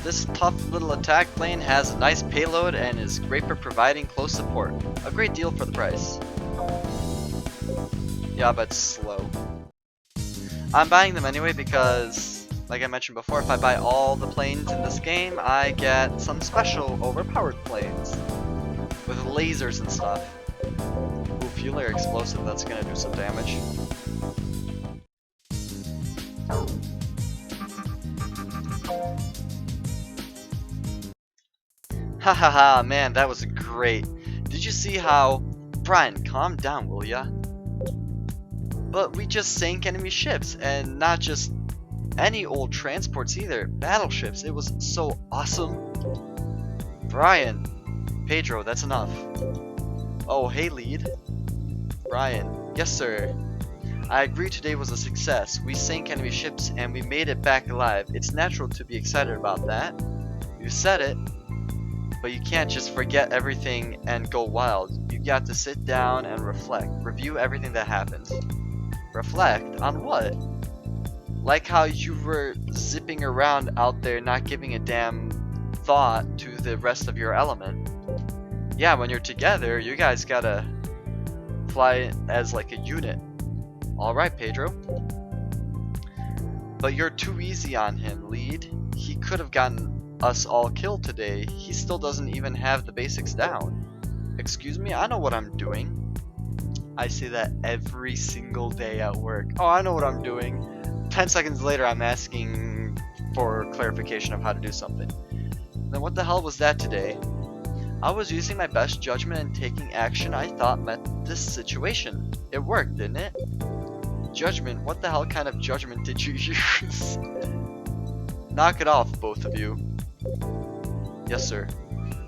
This tough little attack plane has a nice payload and is great for providing close support. A great deal for the price. Yeah, but slow. I'm buying them anyway because, like I mentioned before, if I buy all the planes in this game, I get some special overpowered planes with lasers and stuff. Ooh, fuel air explosive, that's gonna do some damage. Hahaha, man, that was great. Did you see how... Brian, calm down, will ya? But we just sank enemy ships, and not just any old transports either. Battleships, it was so awesome. Brian. Pedro, that's enough. Oh, hey, lead. Brian. Yes, sir. I agree today was a success. We sank enemy ships, and we made it back alive. It's natural to be excited about that. You said it. But you can't just forget everything and go wild. You got to sit down and reflect. Review everything that happened. Reflect? On what? Like how you were zipping around out there not giving a damn thought to the rest of your element. Yeah, when you're together, you guys gotta fly as like a unit. Alright, Pedro. But you're too easy on him, lead. He could have gotten us all killed today. He still doesn't even have the basics down. Excuse me, I know what I'm doing. I say that every single day at work. Oh, I know what I'm doing. 10 seconds later, I'm asking for clarification of how to do something. Then what the hell was that today? I was using my best judgment and taking action I thought met this situation. It worked, didn't it? Judgment? What the hell kind of judgment did you use? Knock it off, both of you. Yes, sir.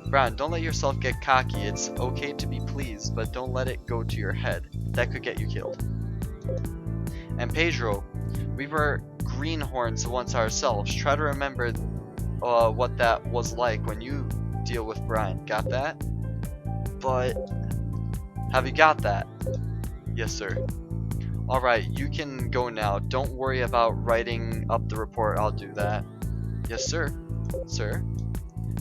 Brian, don't let yourself get cocky. It's okay to be pleased, but don't let it go to your head. That could get you killed. And Pedro, we were greenhorns once ourselves. Try to remember what that was like when you deal with Brian. Got that? But have you got that? Yes, sir. Alright, you can go now. Don't worry about writing up the report. I'll do that. Yes, sir. Sir?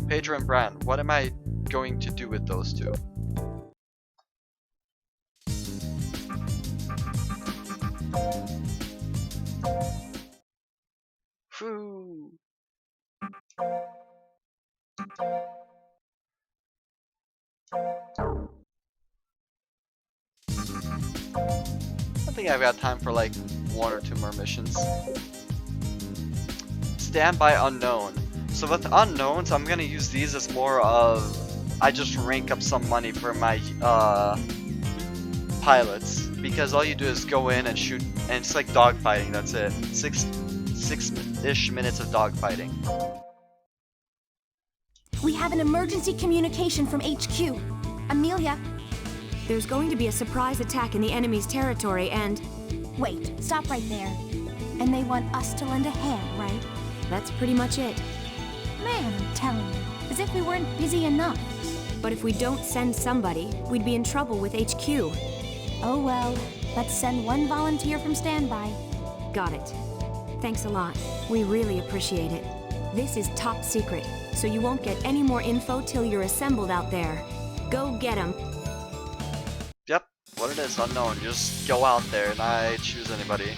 Pedro and Brian, what am I going to do with those two? Whew. I think I've got time for like 1 or 2 more missions. Stand by unknown. So with unknowns, I'm gonna use these as more of I just rank up some money for my pilots, because all you do is go in and shoot, and it's like dogfighting. That's it. Six-ish minutes of dogfighting. We have an emergency communication from HQ. Amelia. There's going to be a surprise attack in the enemy's territory, and... Wait, stop right there. And they want us to lend a hand, right? That's pretty much it. Man, I'm telling you, as if we weren't busy enough. But if we don't send somebody, we'd be in trouble with HQ. Oh well, let's send one volunteer from standby. Got it. Thanks a lot. We really appreciate it. This is top secret, so you won't get any more info till you're assembled out there. Go get 'em. Yep, what it is, unknown. Just go out there and I choose anybody.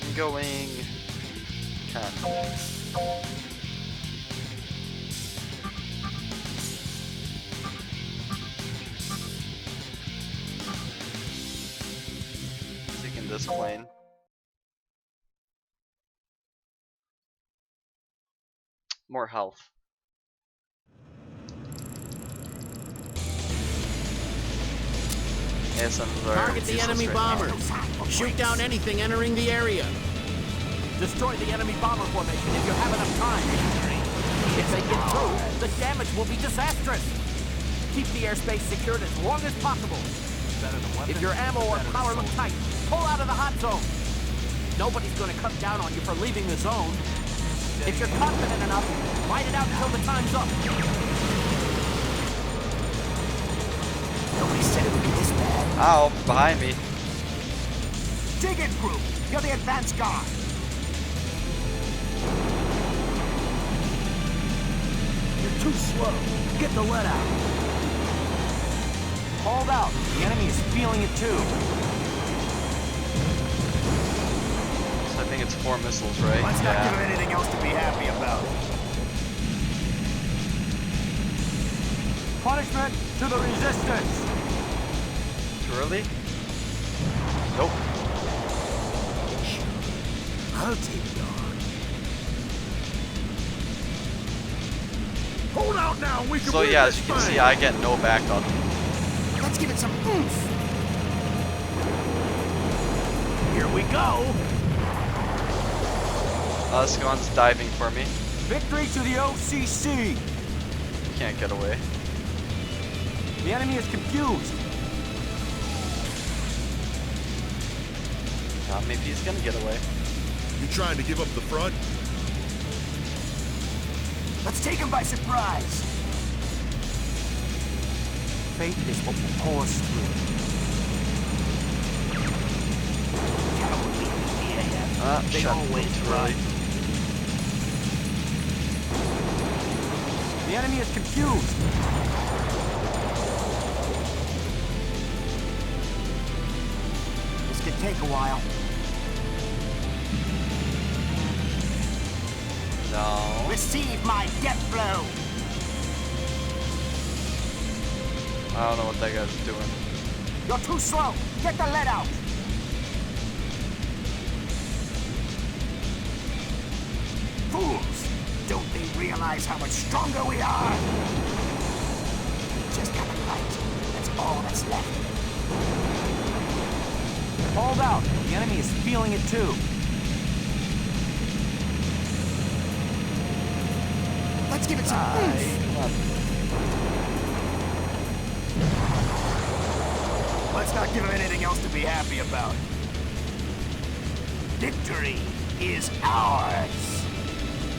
I'm going... 10. Taking this plane. More health. Target the enemy bombers. Shoot down anything entering the area. Destroy the enemy bomber formation if you have enough time. If they get through, the damage will be disastrous. Keep the airspace secured as long as possible. If your ammo or power look tight, pull out of the hot zone. Nobody's going to cut down on you for leaving the zone. If you're confident enough, fight it out until the time's up. Nobody said it would be this bad. Ow, behind me. Dig in, group. You're the advance guard. You're too slow. Get the lead out. Hold out. The enemy is feeling it too. So I think it's 4 missiles, right? Let's not give him anything else to be happy about. Punishment to the resistance. Too early? Nope. I'll take it on. Hold out now. We can So win yeah, this as you can fight. see, I get no backup. Let's give it some oomph. Here we go. This one's diving for me. Victory to the OCC. Can't get away. The enemy is confused. Maybe he's gonna get away. You trying to give up the front? Let's take him by surprise. Fate is what will pull us through. They always try. The enemy is confused. This could take a while. No. Receive my death blow. I don't know what that guy's doing. You're too slow. Get the lead out. Fools! Don't they realize how much stronger we are? Just gotta fight. That's all that's left. Hold out. The enemy is feeling it too. Let's give it some oomph. Let's not give him anything else to be happy about. Victory is ours.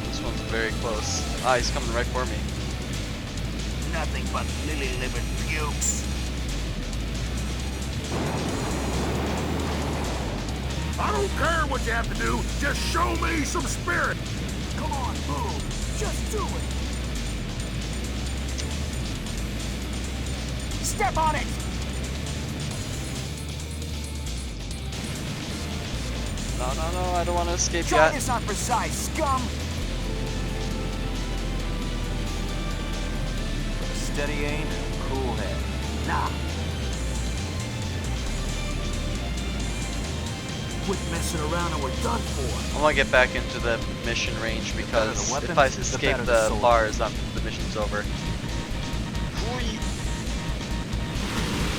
This one's very close. Ah, he's coming right for me. Nothing but lily-livered pukes. I don't care what you have to do. Just show me some spirit. Come on, move. Just do it. Step on it. No, no, no, I don't want to escape Try yet. this on for size, scum. Steady aim and cool head. Nah. Quit messing around and we're done for. I want to get back into the mission range because weapons, if I the escape better the the soldier. bars, the mission's over.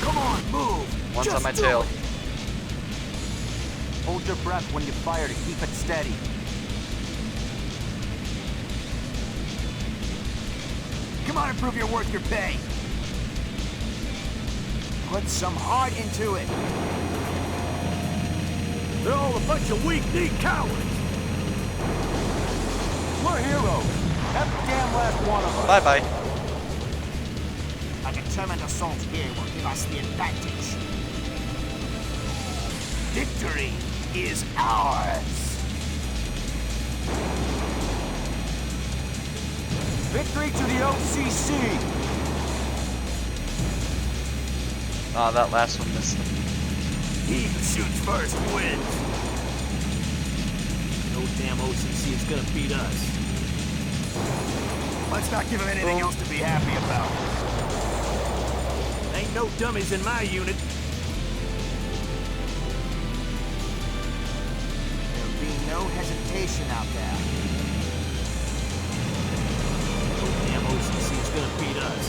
Come on, move. One's Just on my do tail. it. Hold your breath when you fire to keep it steady. Come on and prove you're worth your pay. Put some heart into it. They're all a bunch of weak-kneed cowards. We're heroes. Every damn last one of us. Bye-bye. A determined assault here will give us the advantage. Victory is ours. Victory to the OCC. Ah, that last one missed. He who shoots first wins. No damn OCC is gonna beat us. Let's not give him anything else to be happy about. Ain't no dummies in my unit. There'll be no hesitation out there. No damn OCC is gonna beat us.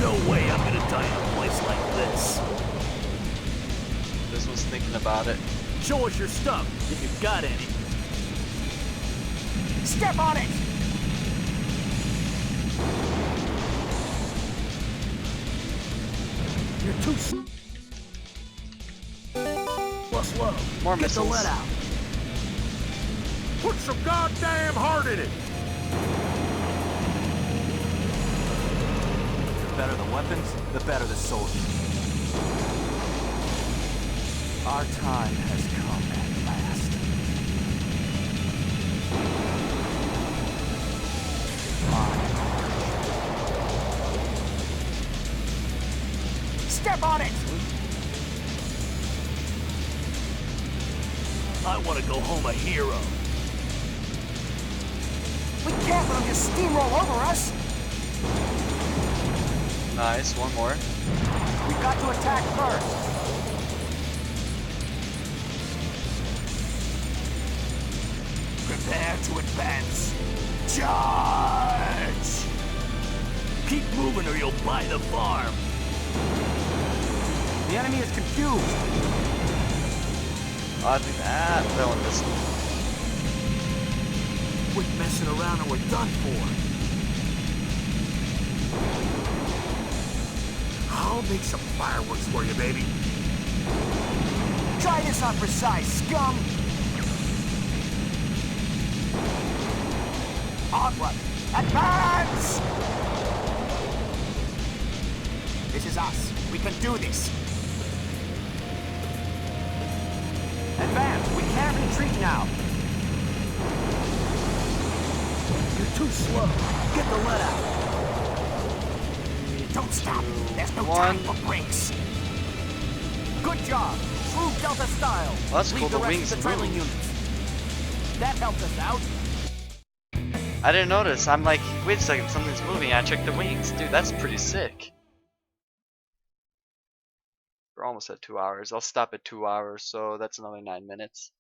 No way I'm gonna sign a place like this. This was thinking about it. Show us your stuff, if you've got any. Step on it! You're too slow. More Get missiles. the let out. Put some goddamn heart in it! The better the weapons, the better the soldiers. Our time has come at last. Step on it! I want to go home a hero. We can't let them just steamroll over us! Nice, one more. We've got to attack first. Prepare to advance. Charge! Keep moving or you'll buy the farm. The enemy is confused. Oddly, that one missed. Quit messing around or we're done for. I'll make some fireworks for you, baby. Try this on precise, scum! Onward! Advance! This is us. We can do this. Advance! We can't retreat now. You're too slow. Get the let out. Don't stop. There's no time for breaks. Good job. True Delta style. Well, that's Lead cool. the The rest wings of the trailing move. units. That helped us out. I didn't notice. I'm like, wait a second, something's moving. I checked the wings. Dude, that's pretty sick. We're almost at 2 hours. I'll stop at 2 hours, so that's another 9 minutes.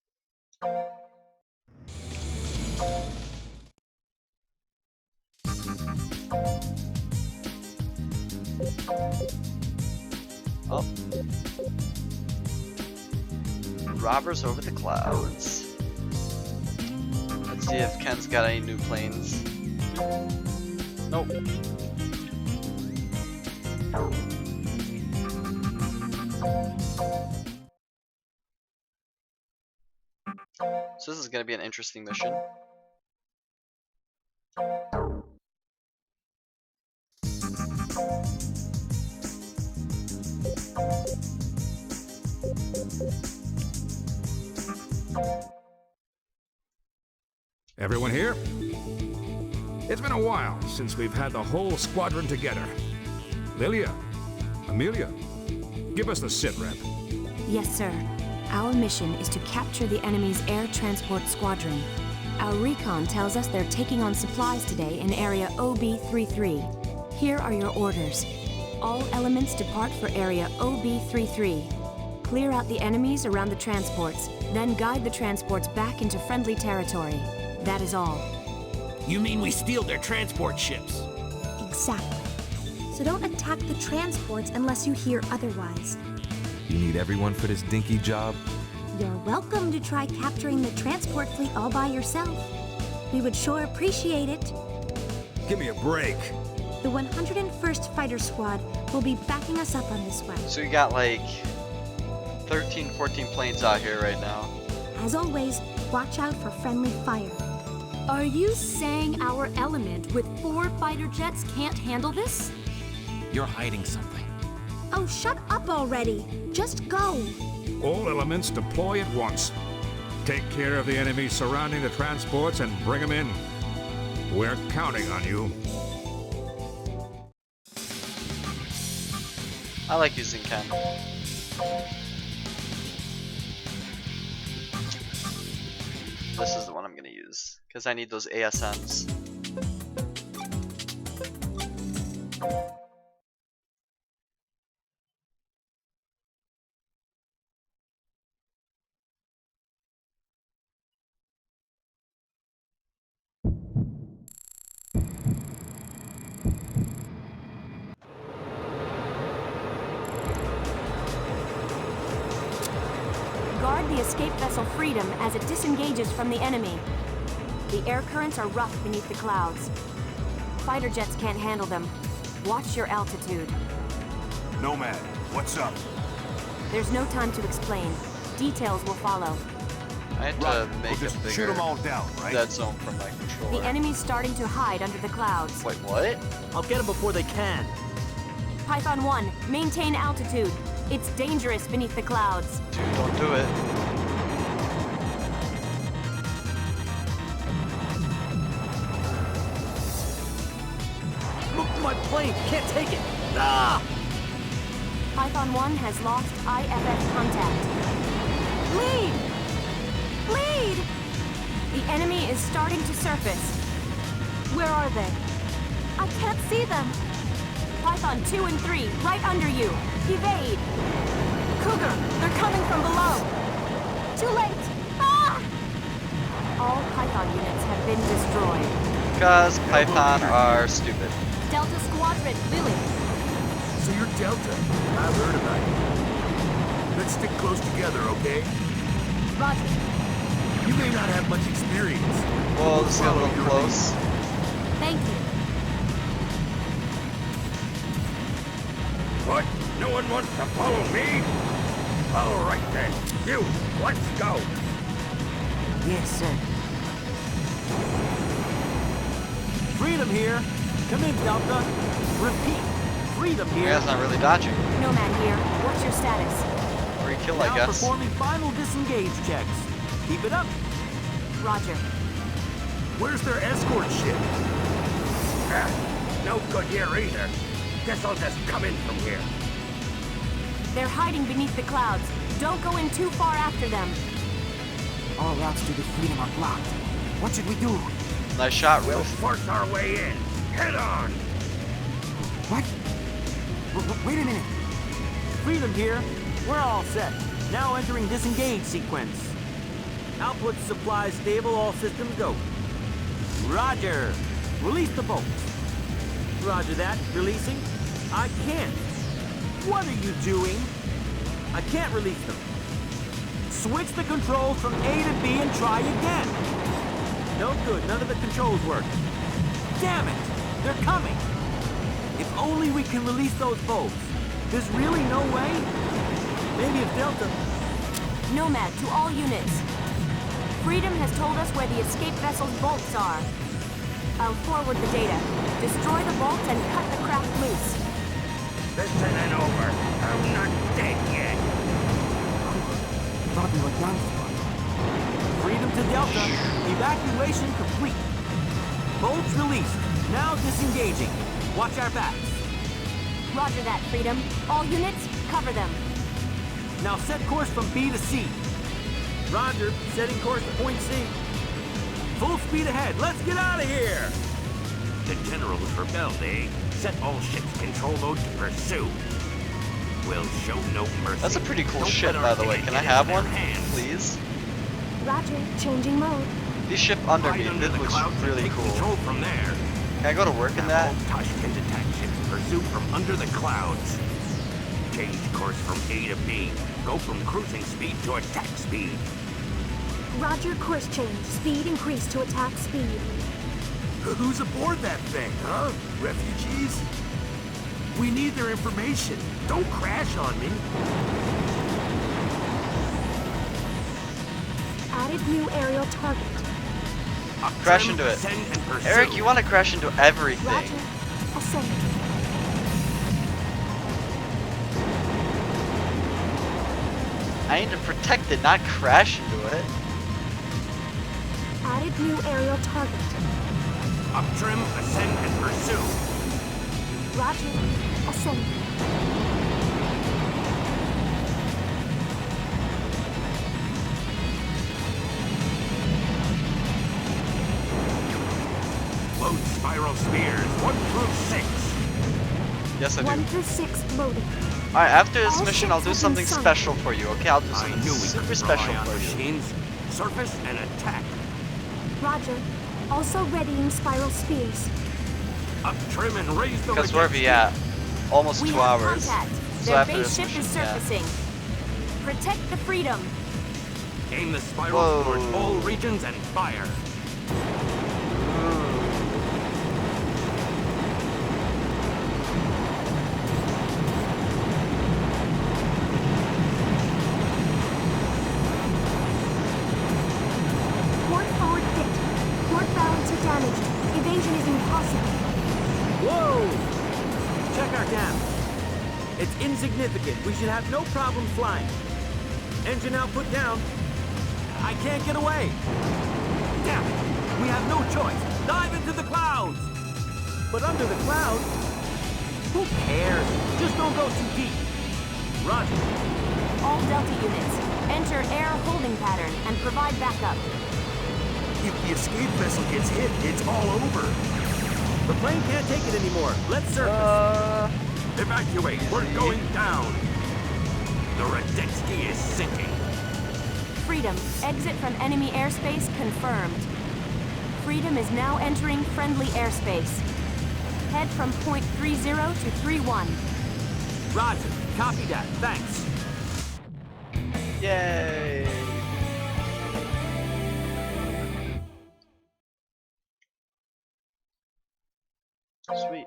Oh. Robbers over the clouds. Let's see if Ken's got any new planes. Nope. So this is going to be an interesting mission. Everyone here? It's been a while since we've had the whole squadron together. Lilia, Amelia, give us the sit-rep. Yes, sir. Our mission is to capture the enemy's air transport squadron. Our recon tells us they're taking on supplies today in area OB33. Here are your orders. All elements depart for area OB33. Clear out the enemies around the transports, then guide the transports back into friendly territory. That is all. You mean we steal their transport ships? Exactly. So don't attack the transports unless you hear otherwise. You need everyone for this dinky job? You're welcome to try capturing the transport fleet all by yourself. We would sure appreciate it. Give me a break. The 101st Fighter Squad will be backing us up on this one. So we got like 13, 14 planes out here right now. As always, watch out for friendly fire. Are you saying our element with 4 fighter jets can't handle this? You're hiding something. Oh, shut up already. Just go. All elements deploy at once. Take care of the enemies surrounding the transports and bring them in. We're counting on you. I like using Ken. This is the one I'm gonna use because I need those ASMs. the escape vessel Freedom as it disengages from the enemy. The air currents are rough beneath the clouds. Fighter jets can't handle them. Watch your altitude. Nomad, what's up? There's no time to explain. Details will follow. I had to make We'll just a bigger shoot them all down, right? dead zone from my controller. The enemy's starting to hide under the clouds. Wait, what? I'll get them before they can. Python 1, maintain altitude. It's dangerous beneath the clouds. Dude, don't do it. Look, my plane can't take it. Ah! Python 1 has lost IFF contact. Lead! Lead! The enemy is starting to surface. Where are they? I can't see them. Python 2 and 3, right under you. Evade! Cougar, they're coming from below. Too late! Ah! All Python units have been destroyed. Because Python are stupid. Delta Squadron, Lily. So you're Delta. I've heard about you. Let's stick close together, okay? Roger. You may not have much experience. Whoa, this got a little close. Thank you. What? No one wants to follow me? All right then. You, let's go. Yes, sir. Freedom here. Come in, Delta. Repeat. Freedom here. You guys not really dodging. Nomad here. What's your status? Free kill, Now I guess. performing final disengage checks. Keep it up. Roger. Where's their escort ship? No good here either. Guess I'll just come in from here. They're hiding beneath the clouds. Don't go in too far after them. All routes to the Freedom are blocked. What should we do? Nice shot, We'll Roof. force our way in. Head on. What? Wait a minute. Freedom here. We're all set. Now entering disengage sequence. Output supply stable, all systems go. Roger. Release the bolts. Roger that. Releasing. I can't. What are you doing? I can't release them. Switch the controls from A to B and try again. No good. None of the controls work. Damn it. They're coming. If only we can release those bolts. There's really no way? Maybe if Delta... Nomad to all units. Freedom has told us where the escape vessel's bolts are. I'll forward the data. Destroy the bolts and cut the craft loose. This isn't over. I'm not dead yet. Thought we were done for. Freedom to Delta. Evacuation complete. Bolts released. Now disengaging. Watch our backs. Roger that, Freedom. All units, cover them. Now set course from B to C. Roger, setting course to point C. Full speed ahead. Let's get out of here. The general has rebelled, eh? Set all ships control mode to pursue. We'll show no mercy. That's a pretty cool Don't ship, let by our the way. enemy Can I get have into one, their hands. please? Roger, changing mode. This ship under Hide me, under this the looks clouds and really take cool. control from there. Can I go to work in that? All Tashkent attack ships pursue from under the clouds. Change course from A to B. Go from cruising speed to attack speed. Roger, course change. Speed increased to attack speed. Who's aboard that thing, huh? Refugees? We need their information. Don't crash on me. Added new aerial target. Crash into it. Eric, you want to crash into everything. Roger. Ascend. I need to protect it, not crash into it. Added new aerial target. Up trim, ascend, and pursue. Roger. Ascend. Load spiral spears, 1 through 6. Yes, I do. 1 through 6 loaded. Alright, after this All mission, I'll ships do have something been sunk. special for you, okay? I'll do I something knew we super could special rely on for you. machines. Surface and attack. Roger. Also readying spiral spears. Up trim and raise the Because where are we at? Almost We 2 have hours. contact. So Their after base this ship mission, is yeah. surfacing. Protect the Freedom. Aim the spirals towards all regions and fire. Port forward hit. Port balance are damaged. Evasion is impossible. Whoa! Check our damage. It's insignificant. We should have no problem flying. Engine output down. I can't get away. Damn it! We have no choice. Dive into the clouds! But under the clouds? Who cares? Just don't go too deep. Roger. All Delta units, enter air holding pattern and provide backup. If the escape vessel gets hit, it's all over. The plane can't take it anymore. Let's surface. Evacuate. We're going down. The Radetzky is sinking. Freedom, exit from enemy airspace confirmed. Freedom is now entering friendly airspace. Head from point 30 to 31. Roger. Copy that. Thanks. Yay! Sweet.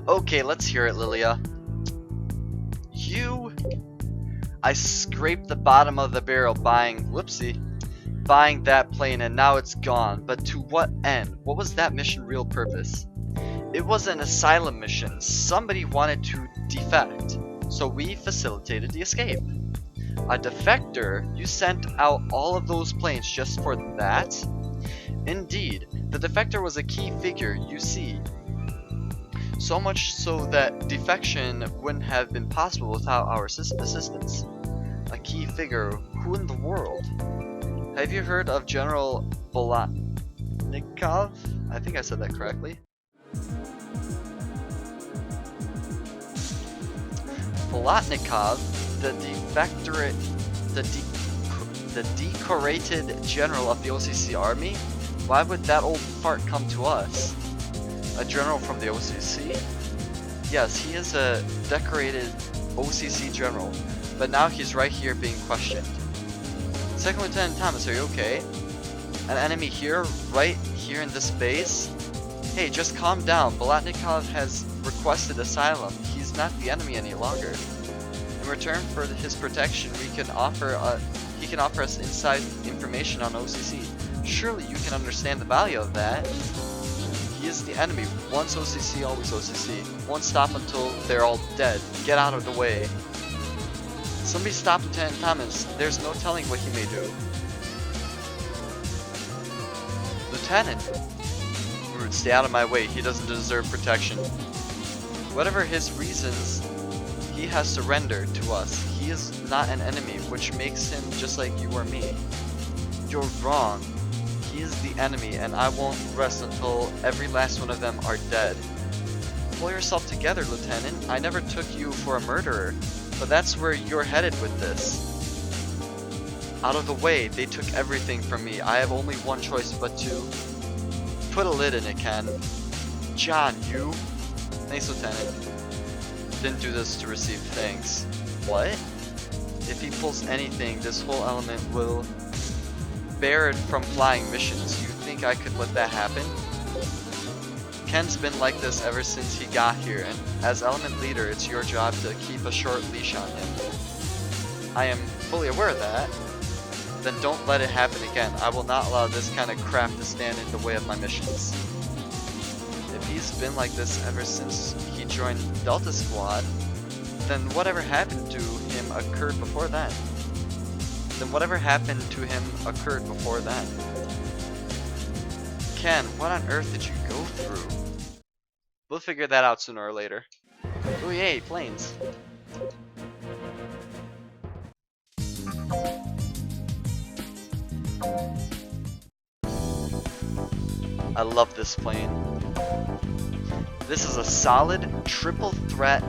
Okay, let's hear it, Lilia. I scraped the bottom of the barrel buying that plane, and now it's gone. But to what end? What was that mission real purpose? It was an asylum mission. Somebody wanted to defect, so we facilitated the escape. A defector? You sent out all of those planes just for that? Indeed, the defector was a key figure, you see. So much so that defection wouldn't have been possible without our assistance. A key figure? Who in the world? Have you heard of General Bolotnikov? I think I said that correctly. Bolotnikov, the decorated general of the OCC army? Why would that old fart come to us? A general from the OCC? Yes, he is a decorated OCC general, but now he's right here being questioned. Second Lieutenant Thomas, are you okay? An enemy here, right here in this base? Hey, just calm down. Bolotnikov has requested asylum. He's not the enemy any longer. In return for his protection, he can offer us inside information on OCC. Surely you can understand the value of that. He is the enemy. Once OCC, always OCC. Won't stop until they're all dead. Get out of the way. Somebody stop Lieutenant Thomas. There's no telling what he may do. Lieutenant! Rude, stay out of my way. He doesn't deserve protection. Whatever his reasons, he has surrendered to us. He is not an enemy, which makes him just like you or me. You're wrong. He is the enemy, and I won't rest until every last one of them are dead. Pull yourself together, Lieutenant. I never took you for a murderer, but that's where you're headed with this. Out of the way, they took everything from me. I have only one choice but to put a lid in it, Ken. John, you? Thanks, Lieutenant. Didn't do this to receive thanks. What? If he pulls anything, this whole element will barred from flying missions. You think I could let that happen? Ken's been like this ever since he got here, and as element leader, it's your job to keep a short leash on him. I am fully aware of that. Then don't let it happen again. I will not allow this kind of crap to stand in the way of my missions. If he's been like this ever since he joined Delta Squad, then whatever happened to him occurred before then. Ken, what on earth did you go through? We'll figure that out sooner or later. Oh yay, planes. I love this plane. This is a solid triple threat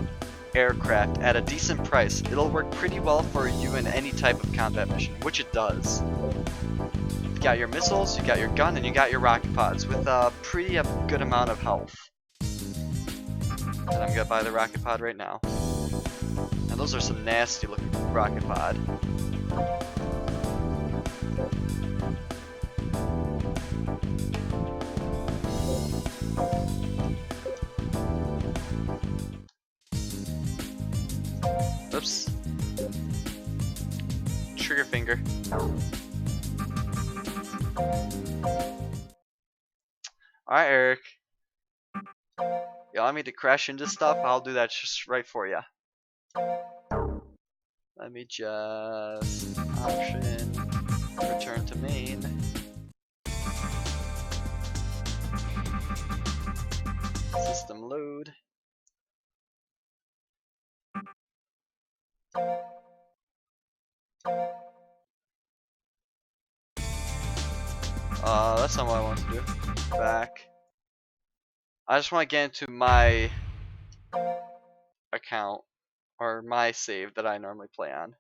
aircraft at a decent price. It'll work pretty well for you in any type of combat mission, which it does. You got your missiles, you got your gun, and you got your rocket pods with a pretty good amount of health. And I'm gonna buy the rocket pod right now. And those are some nasty looking rocket pod. Oops. Trigger finger. Alright, Eric. You want me to crash into stuff? I'll do that just right for you. Let me just option return to main. System load. That's not what I want to do. Back. I just want to get into my account or my save that I normally play on.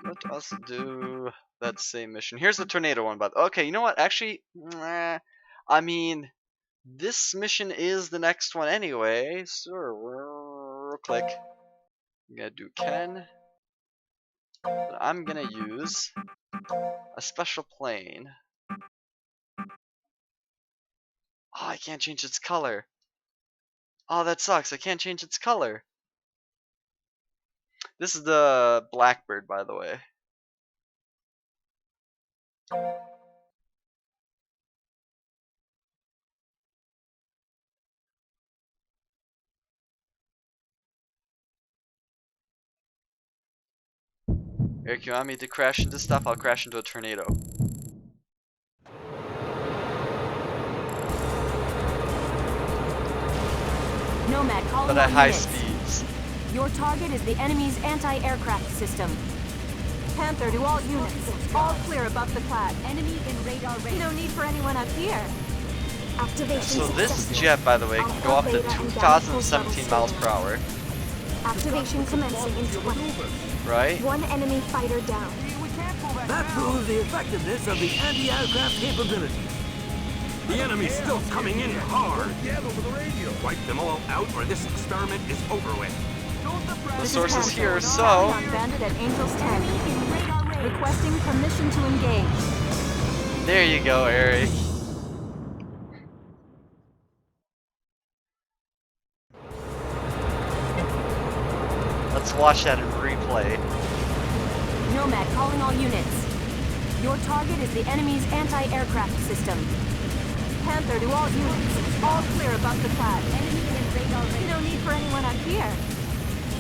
Let us do that same mission. Here's the tornado one, but okay, you know what? Actually, I mean, this mission is the next one anyway. So click. I'm gonna do Ken. But I'm gonna use a special plane. Oh, I can't change its color. Oh, that sucks. I can't change its color. This is the Blackbird, by the way. Eric, you want me to crash into stuff? I'll crash into a tornado. Nomad, calling But at all high units. speeds. Your target is the enemy's anti-aircraft system. Panther to all units. All clear above the cloud. Enemy in radar range. No need for anyone up here. Activation So this successful. jet, by the way, can go up to 2,017 miles per hour. Activation commencing in 20. Right? One enemy fighter down. That proves the effectiveness of the anti-aircraft capabilities. The enemy's still coming in hard. Wipe them all out or this experiment is over with. The source is here, so On bandit at Angels 10. Requesting permission to engage. there you go, Eric. Let's watch that in replay. Nomad, calling all units. Your target is the enemy's anti-aircraft system. Panther to all units. All clear above the cloud. Enemy in radar range. No need for anyone up here.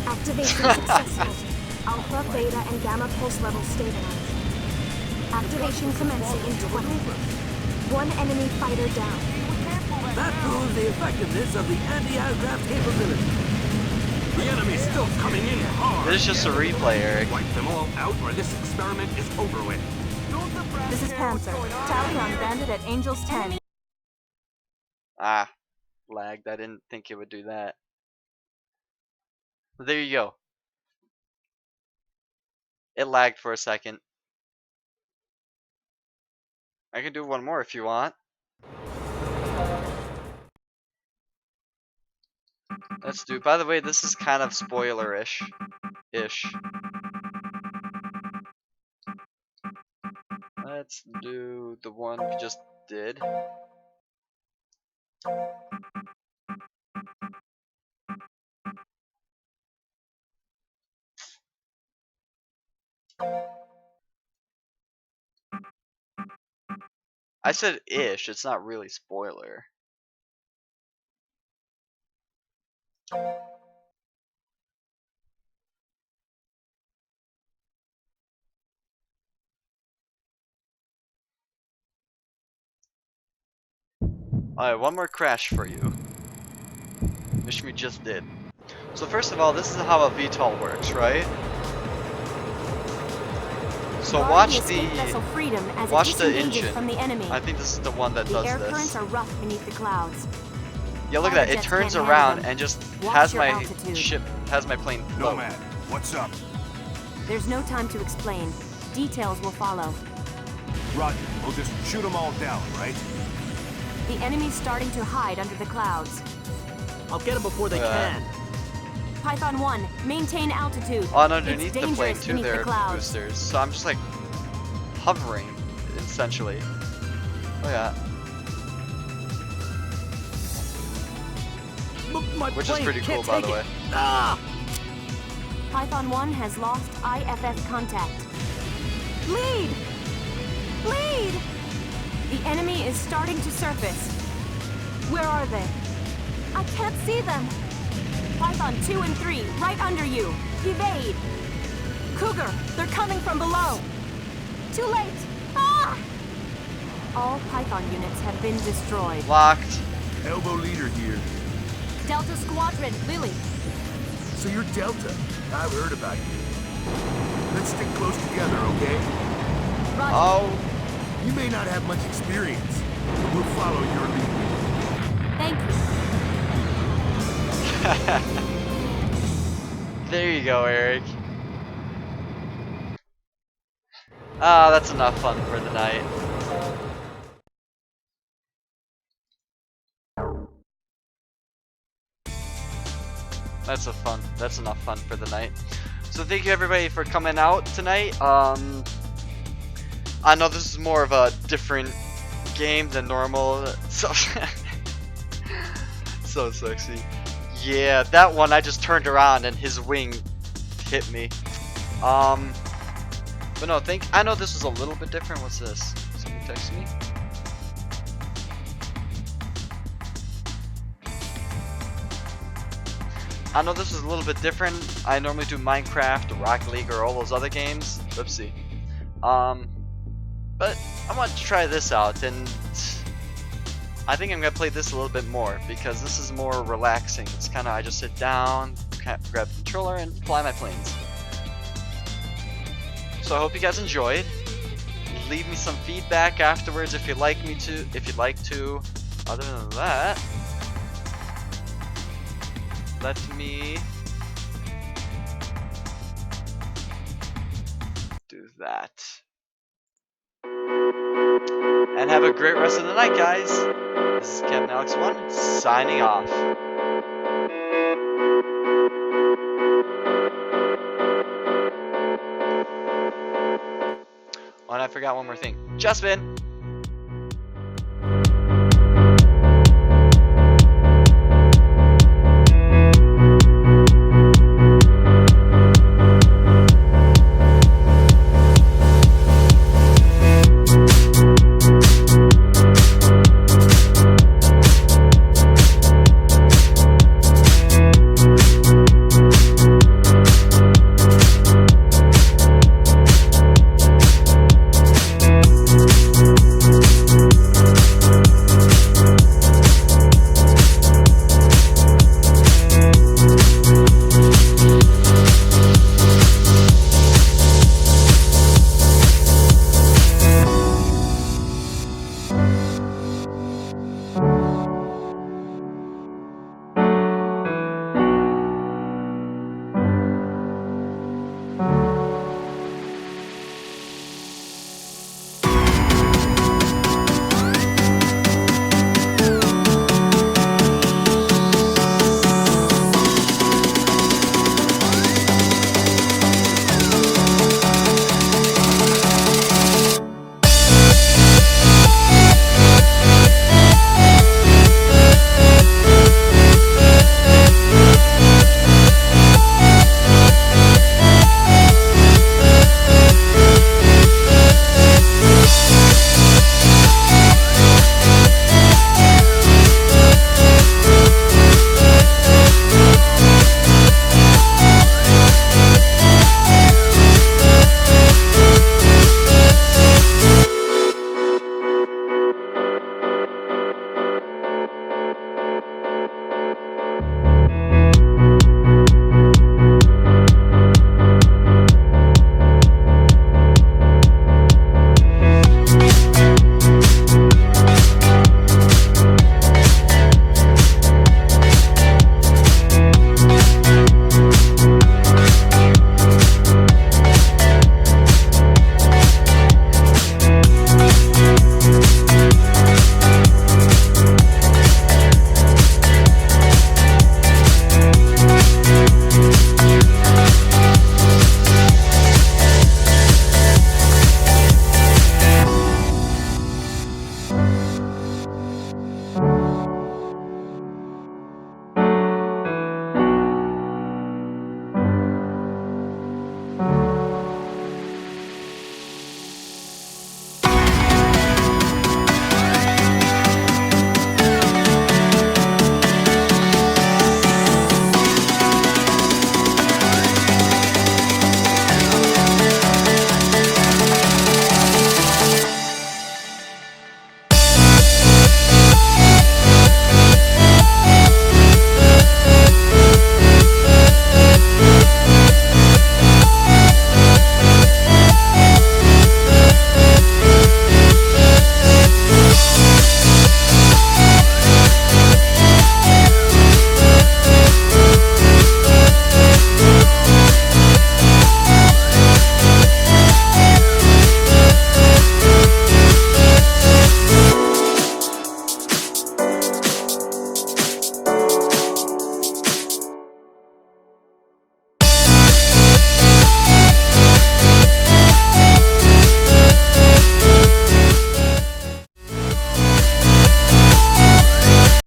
Activation successful. Alpha, beta, and gamma pulse levels stabilized. Activation commencing in 20. One enemy fighter down. That proves the effectiveness of the anti-aircraft capabilities. The enemy's still coming in hard. This is just a replay, Eric. Wipe them all out or this experiment is over with. This is Panther. Tally on bandit at Angels 10. Ah, lagged. I didn't think it would do that. But there you go. It lagged for a second. I can do one more if you want. Let's do. By the way, this is kind of spoiler-ish. Let's do the one we just did. I said ish, it's not really spoiler. Alright, one more crash for you. Mission we just did. So first of all, this is how a VTOL works, right? So Guard watch the escape vessel Freedom as it disengages from the enemy. I think this is the one that the does air this. currents are rough beneath the clouds. Yeah, look at that. It Jets turns can't around handle them. and just Watch has your my altitude. ship, has my plane float. Nomad, what's up? There's no time to explain. Details will follow. Roger, we'll just shoot them all down, right? The enemy's starting to hide under the clouds. I'll get them before they can. Python 1, maintain altitude. On underneath It's the plane dangerous too, beneath there the are clouds. boosters. So I'm just like hovering, essentially. Look at that. Which is pretty cool, by the way. Python 1 has lost IFF contact. Lead! Lead! The enemy is starting to surface. Where are they? I can't see them. Python 2 and 3, right under you. Evade. Cougar, they're coming from below. Too late. Ah! All Python units have been destroyed. Locked. Elbow leader here. Delta Squadron, Lily. So you're Delta. I've heard about you. Let's stick close together, okay? Roger. Oh. You may not have much experience, but we'll follow your lead. Thank you. There you go, Eric. Ah, that's enough fun for the night. That's enough fun for the night. So thank you everybody for coming out tonight. I know this is more of a different game than normal. So so sexy. Yeah, that one I just turned around and his wing hit me. But no, I know this is a little bit different. What's this? Somebody text me? I know this is a little bit different. I normally do Minecraft, Rocket League, or all those other games. Oopsie. But I want to try this out, and I think I'm gonna play this a little bit more because this is more relaxing. It's kind of I just sit down, grab the controller, and fly my planes. So I hope you guys enjoyed. Leave me some feedback afterwards if you'd like me to. If you'd like to. Other than that, let me do that. And have a great rest of the night, guys. This is Captain Alex 1 signing off. Oh, and I forgot one more thing. Just been.